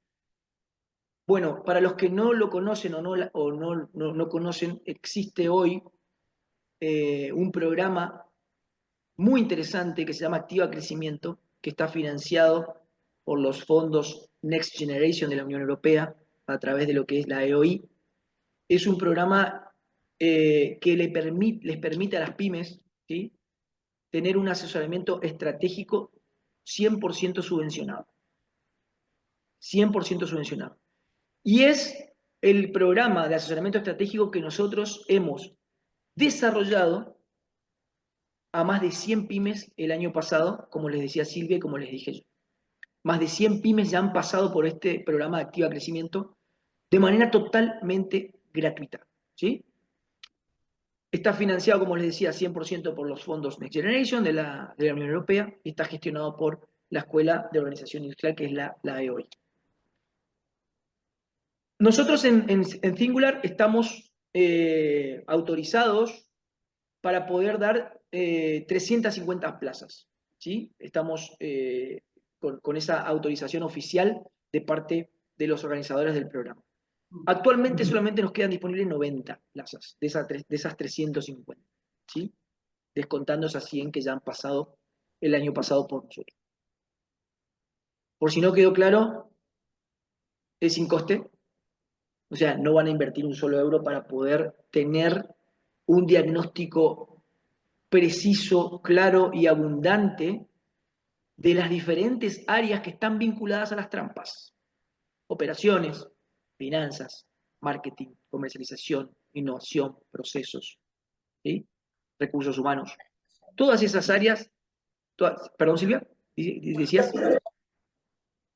Bueno, para los que no lo conocen o no conocen, existe hoy un programa muy interesante que se llama Activa Crecimiento, que está financiado por los fondos Next Generation de la Unión Europea a través de lo que es la EOI. Es un programa que les permite a las pymes, ¿sí?, tener un asesoramiento estratégico 100% subvencionado. 100% subvencionado. Y es el programa de asesoramiento estratégico que nosotros hemos desarrollado a más de 100 pymes el año pasado, como les decía Silvia y como les dije yo. Más de 100 pymes ya han pasado por este programa de Activa Crecimiento de manera totalmente gratuita, ¿sí? Está financiado, como les decía, 100% por los fondos Next Generation de la Unión Europea y está gestionado por la Escuela de Organización Industrial, que es la EOI. Nosotros en Singular estamos autorizados para poder dar 350 plazas, ¿sí? Estamos con esa autorización oficial de parte de los organizadores del programa. Actualmente solamente nos quedan disponibles 90 plazas de esas 350, ¿sí?, descontando esas 100 que ya han pasado el año pasado por nosotros. Por si no quedó claro, es sin coste, o sea, no van a invertir un solo euro para poder tener un diagnóstico preciso, claro y abundante de las diferentes áreas que están vinculadas a las trampas. Operaciones, finanzas, marketing, comercialización, innovación, procesos, ¿sí?, recursos humanos. Todas esas áreas, perdón Silvia, ¿decías?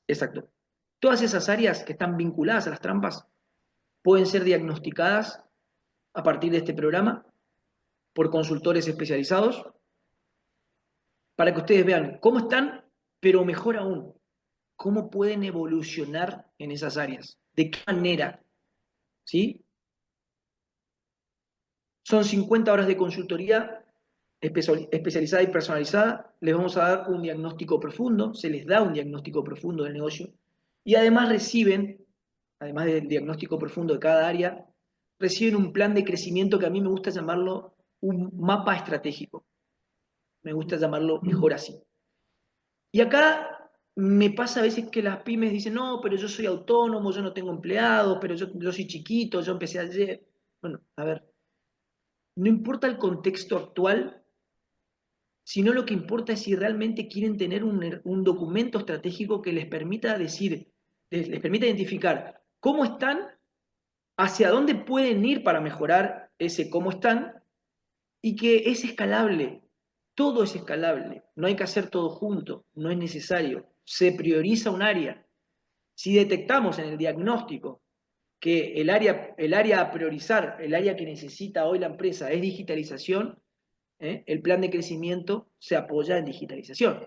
Exacto. Todas esas áreas que están vinculadas a las trampas pueden ser diagnosticadas a partir de este programa por consultores especializados para que ustedes vean cómo están, pero mejor aún, cómo pueden evolucionar en esas áreas, de qué manera, ¿sí? Son 50 horas de consultoría especializada y personalizada. Les vamos a dar un diagnóstico profundo, se les da un diagnóstico profundo del negocio y además reciben, además del diagnóstico profundo de cada área, reciben un plan de crecimiento que a mí me gusta llamarlo un mapa estratégico. Me gusta llamarlo mejor así. Y acá me pasa a veces que las pymes dicen, no, pero yo soy autónomo, yo no tengo empleados, pero yo soy chiquito, yo empecé ayer. Bueno, a ver, no importa el contexto actual, sino lo que importa es si realmente quieren tener un documento estratégico que les permita decir, les permita identificar cómo están, hacia dónde pueden ir para mejorar ese cómo están, y que es escalable. Todo es escalable. No hay que hacer todo junto, no es necesario. Se prioriza un área. Si detectamos en el diagnóstico que el área a priorizar, el área que necesita hoy la empresa es digitalización, el plan de crecimiento se apoya en digitalización.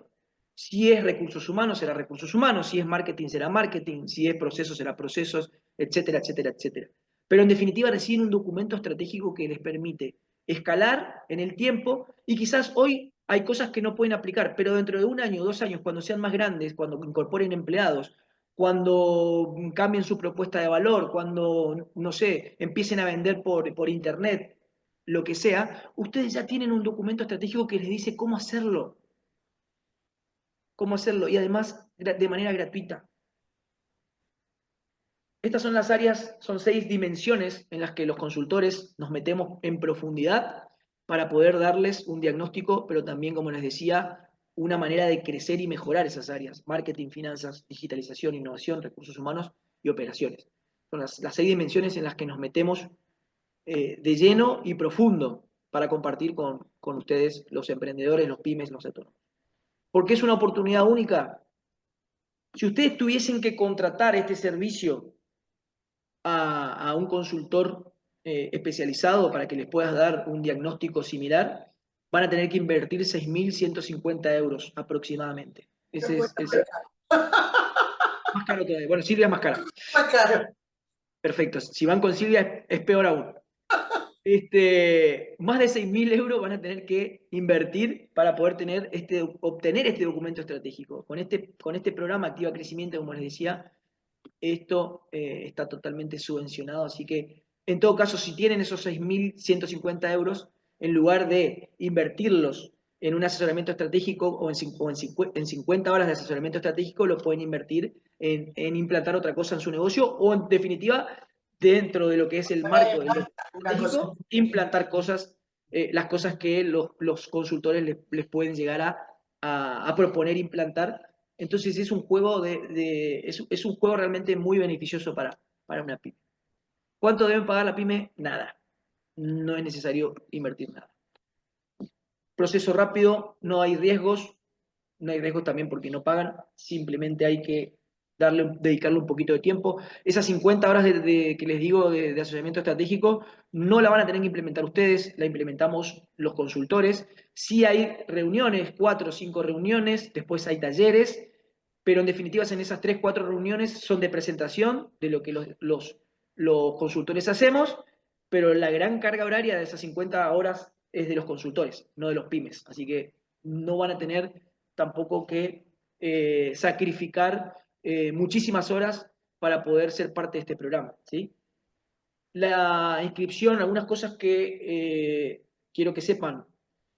Si es recursos humanos, será recursos humanos. Si es marketing, será marketing. Si es procesos, será procesos, etcétera, etcétera, etcétera. Pero en definitiva reciben un documento estratégico que les permite escalar en el tiempo y quizás hoy hay cosas que no pueden aplicar, pero dentro de 1 año, 2 años, cuando sean más grandes, cuando incorporen empleados, cuando cambien su propuesta de valor, cuando, no sé, empiecen a vender por internet, lo que sea, ustedes ya tienen un documento estratégico que les dice cómo hacerlo, y además de manera gratuita. Estas son las áreas, son 6 dimensiones en las que los consultores nos metemos en profundidad para poder darles un diagnóstico, pero también, como les decía, una manera de crecer y mejorar esas áreas: marketing, finanzas, digitalización, innovación, recursos humanos y operaciones. Son las 6 dimensiones en las que nos metemos de lleno y profundo para compartir con ustedes, los emprendedores, los pymes, los autónomos. ¿Por qué es una oportunidad única? Si ustedes tuviesen que contratar este servicio a un consultor especializado para que les puedas dar un diagnóstico similar, van a tener que invertir 6.150 euros aproximadamente. Ese es más caro todavía. Bueno, Silvia es más cara. Más caro. Perfecto. Si van con Silvia es peor aún. Más de 6.000 euros van a tener que invertir para poder obtener este documento estratégico. Con este programa Activa Crecimiento, como les decía, esto está totalmente subvencionado, así que en todo caso, si tienen esos 6.150 euros, en lugar de invertirlos en un asesoramiento estratégico o en 50 horas de asesoramiento estratégico, lo pueden invertir en implantar otra cosa en su negocio, o en definitiva, dentro de lo que es el marco del estratégico, implantar cosas, las cosas que los consultores les pueden llegar a proponer implantar. Entonces es un juego es un juego realmente muy beneficioso para una pyme. ¿Cuánto deben pagar la pyme? Nada. No es necesario invertir nada. Proceso rápido, no hay riesgos también porque no pagan, simplemente hay que dedicarle un poquito de tiempo. Esas 50 horas que les digo de asesoramiento estratégico no la van a tener que implementar ustedes, la implementamos los consultores. Sí hay reuniones, 4 o 5 reuniones, después hay talleres, pero en definitiva en esas 3 o 4 reuniones son de presentación de lo que los consultores hacemos, pero la gran carga horaria de esas 50 horas es de los consultores, no de los pymes. Así que no van a tener tampoco que sacrificar muchísimas horas para poder ser parte de este programa, ¿sí? La inscripción, algunas cosas que quiero que sepan.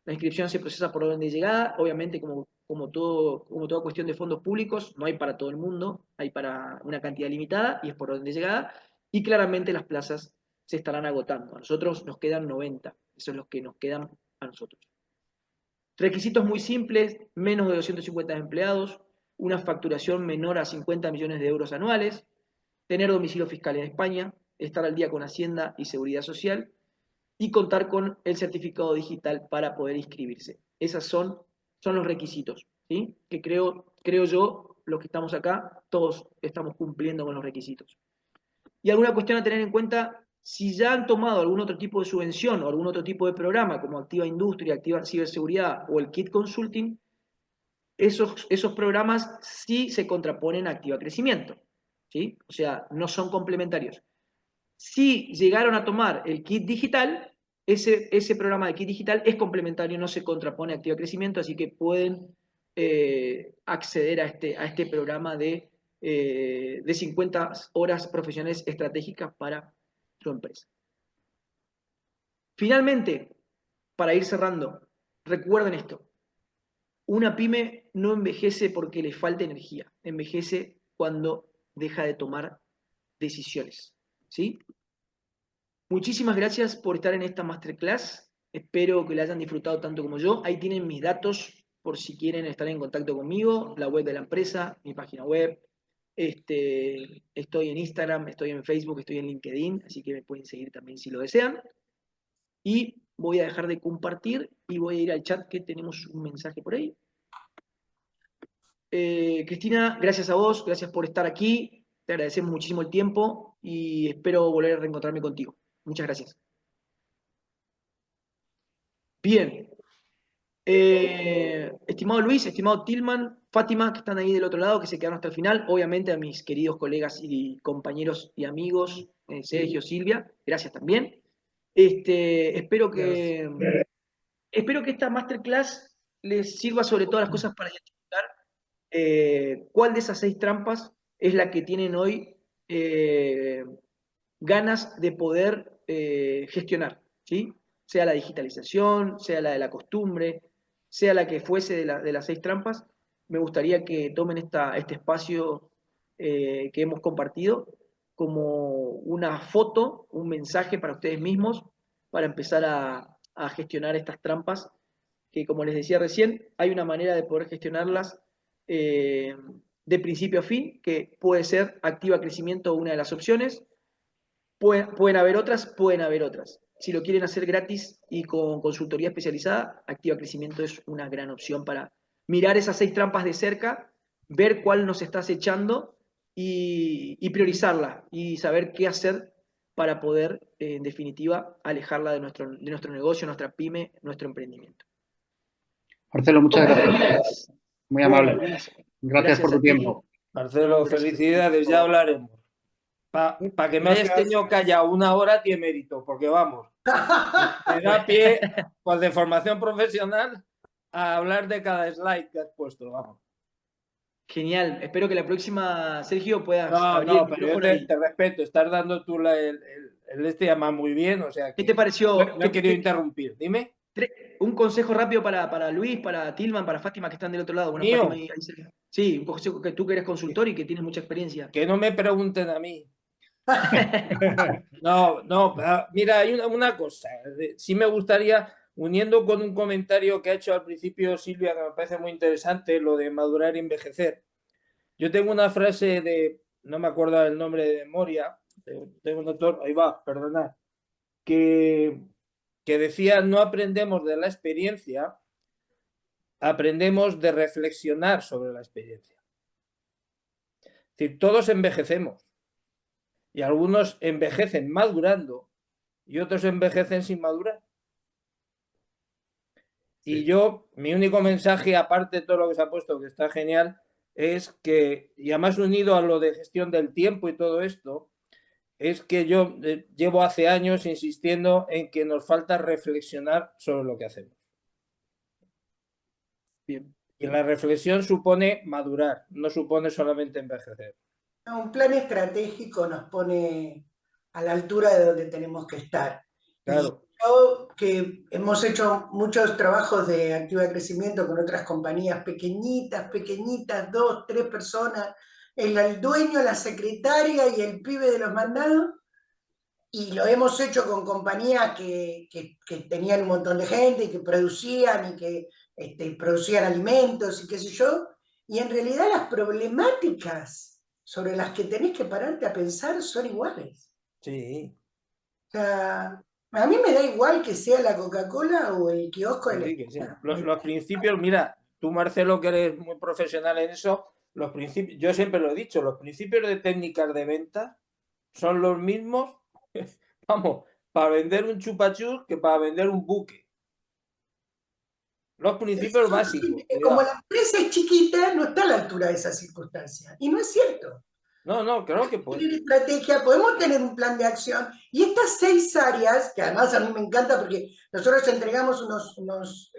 La inscripción se procesa por orden de llegada, obviamente como toda cuestión de fondos públicos, no hay para todo el mundo, hay para una cantidad limitada y es por orden de llegada, y claramente las plazas se estarán agotando. A nosotros nos quedan 90, eso es lo que nos quedan a nosotros. Requisitos muy simples: menos de 250 empleados, una facturación menor a 50 millones de euros anuales, tener domicilio fiscal en España, estar al día con Hacienda y Seguridad Social y contar con el certificado digital para poder inscribirse. Esos son los requisitos, ¿sí? Que creo yo, los que estamos acá, todos estamos cumpliendo con los requisitos. Y alguna cuestión a tener en cuenta: si ya han tomado algún otro tipo de subvención o algún otro tipo de programa, como Activa Industria, Activa Ciberseguridad o el Kit Consulting, esos programas sí se contraponen a Activa Crecimiento, ¿sí? O sea, no son complementarios. Si llegaron a tomar el Kit Digital, ese programa de Kit Digital es complementario, no se contrapone a Activa Crecimiento, así que pueden acceder a este programa de 50 horas profesionales estratégicas para su empresa. Finalmente, para ir cerrando, recuerden esto: una pyme no envejece porque le falta energía, envejece cuando deja de tomar decisiones, ¿sí? Muchísimas gracias por estar en esta masterclass, espero que la hayan disfrutado tanto como yo. Ahí tienen mis datos por si quieren estar en contacto conmigo, la web de la empresa, mi página web. Estoy en Instagram, estoy en Facebook, estoy en LinkedIn, así que me pueden seguir también si lo desean. Y voy a dejar de compartir y voy a ir al chat, que tenemos un mensaje por ahí. Cristina, gracias a vos, gracias por estar aquí, te agradecemos muchísimo el tiempo y espero volver a reencontrarme contigo. Muchas gracias. Bien. Estimado Luis, estimado Tillman, Fátima, que están ahí del otro lado, que se quedaron hasta el final, obviamente a mis queridos colegas y compañeros y amigos, Sergio, Silvia, gracias también. Espero que esta masterclass les sirva sobre todas las cosas para identificar cuál de esas 6 trampas es la que tienen hoy ganas de poder gestionar, ¿sí? Sea la digitalización, sea la de la costumbre, sea la que fuese de las 6 trampas. Me gustaría que tomen este espacio que hemos compartido como una foto, un mensaje para ustedes mismos, para empezar a gestionar estas trampas, que como les decía recién, hay una manera de poder gestionarlas de principio a fin, que puede ser activa crecimiento una de las opciones, pueden haber otras. Si lo quieren hacer gratis y con consultoría especializada, activa crecimiento es una gran opción para mirar esas 6 trampas de cerca, ver cuál nos está acechando y priorizarla y saber qué hacer para poder, en definitiva, alejarla de nuestro negocio, nuestra pyme, nuestro emprendimiento. Marcelo, muchas gracias. Muy amable. Bueno, Luis, Gracias por tu tiempo. Marcelo, felicidades, ya hablaremos. Para que me hayas tenido callado 1 hora tiene mérito, porque vamos, me da pie, pues de formación profesional, a hablar de cada slide que has puesto, vamos. Genial, espero que la próxima, Sergio, puedas abrir No, el pero yo micrófono te respeto, estás dando tú el llama muy bien, o sea que ¿Qué te pareció? no he querido interrumpir, dime. Un consejo rápido para Luis, para Tilman, para Fátima, que están del otro lado. Bueno, ¿Mío? Fátima ahí cerca. Sí, un consejo que tú que eres consultor y que tienes mucha experiencia. Que no me pregunten a mí. No, mira, hay una cosa, sí me gustaría, uniendo con un comentario que ha hecho al principio Silvia, que me parece muy interesante, lo de madurar y envejecer. Yo tengo una frase no me acuerdo el nombre de memoria, tengo un autor, ahí va, perdonad, que decía, no aprendemos de la experiencia, aprendemos de reflexionar sobre la experiencia. Es decir, todos envejecemos. Y algunos envejecen madurando y otros envejecen sin madurar. Sí. Y mi único mensaje, aparte de todo lo que se ha puesto, que está genial, es que, y además unido a lo de gestión del tiempo y todo esto, es que yo llevo hace años insistiendo en que nos falta reflexionar sobre lo que hacemos. Bien. Y la reflexión supone madurar, no supone solamente envejecer. Un plan estratégico nos pone a la altura de donde tenemos que estar. Claro. Y yo, que hemos hecho muchos trabajos de activa crecimiento con otras compañías pequeñitas, 2, 3 personas, el dueño, la secretaria y el pibe de los mandados, y lo hemos hecho con compañías que tenían un montón de gente y que producían y que producían alimentos y qué sé yo, y en realidad las problemáticas sobre las que tenés que pararte a pensar son iguales. Sí. O sea, a mí me da igual que sea la Coca-Cola o el kiosco de la esquina. Los principios, mira, tú Marcelo que eres muy profesional en eso, los principios, yo siempre lo he dicho, los principios de técnicas de venta son los mismos, vamos, para vender un chupachus que para vender un buque. Los principios básicos. Como la empresa es chiquita, no está a la altura de esas circunstancias. Y no es cierto. No, creo que puede. Tener estrategia, podemos tener un plan de acción. Y estas 6 áreas, que además a mí me encanta porque nosotros entregamos unos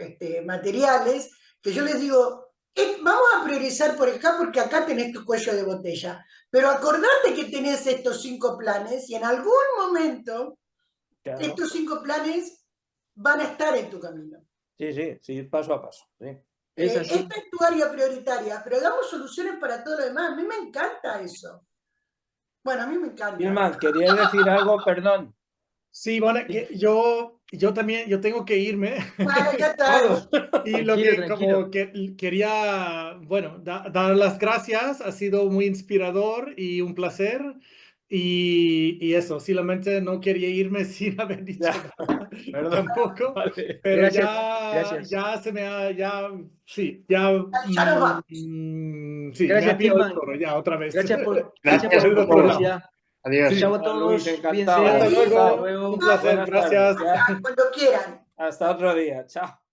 materiales que yo les digo, vamos a priorizar por acá porque acá tenés tu cuello de botella. Pero acordate que tenés estos 5 planes y en algún momento estos 5 planes van a estar en tu camino. Sí, paso a paso. Sí. Esta es tu área prioritaria, pero damos soluciones para todo lo demás. A mí me encanta eso. Bueno, a mí me encanta. Tilman, ¿querías decir algo? Perdón. Sí, bueno, yo también, yo tengo que irme. Bueno, ya está. Y lo que como que quería, bueno, dar las gracias, ha sido muy inspirador y un placer. Y eso, solamente no quería irme sin haber dicho nada, tampoco, Vale. pero Gracias. ya se me ha, ya nos vamos. Sí, gracias, Tilman. Ya otra vez. Gracias por la publicidad. Adiós. Chao a todos. Luis, encantado. Hasta Cuídense. luego. Un placer, gracias. Cuando quieran. Hasta otro día. Chao.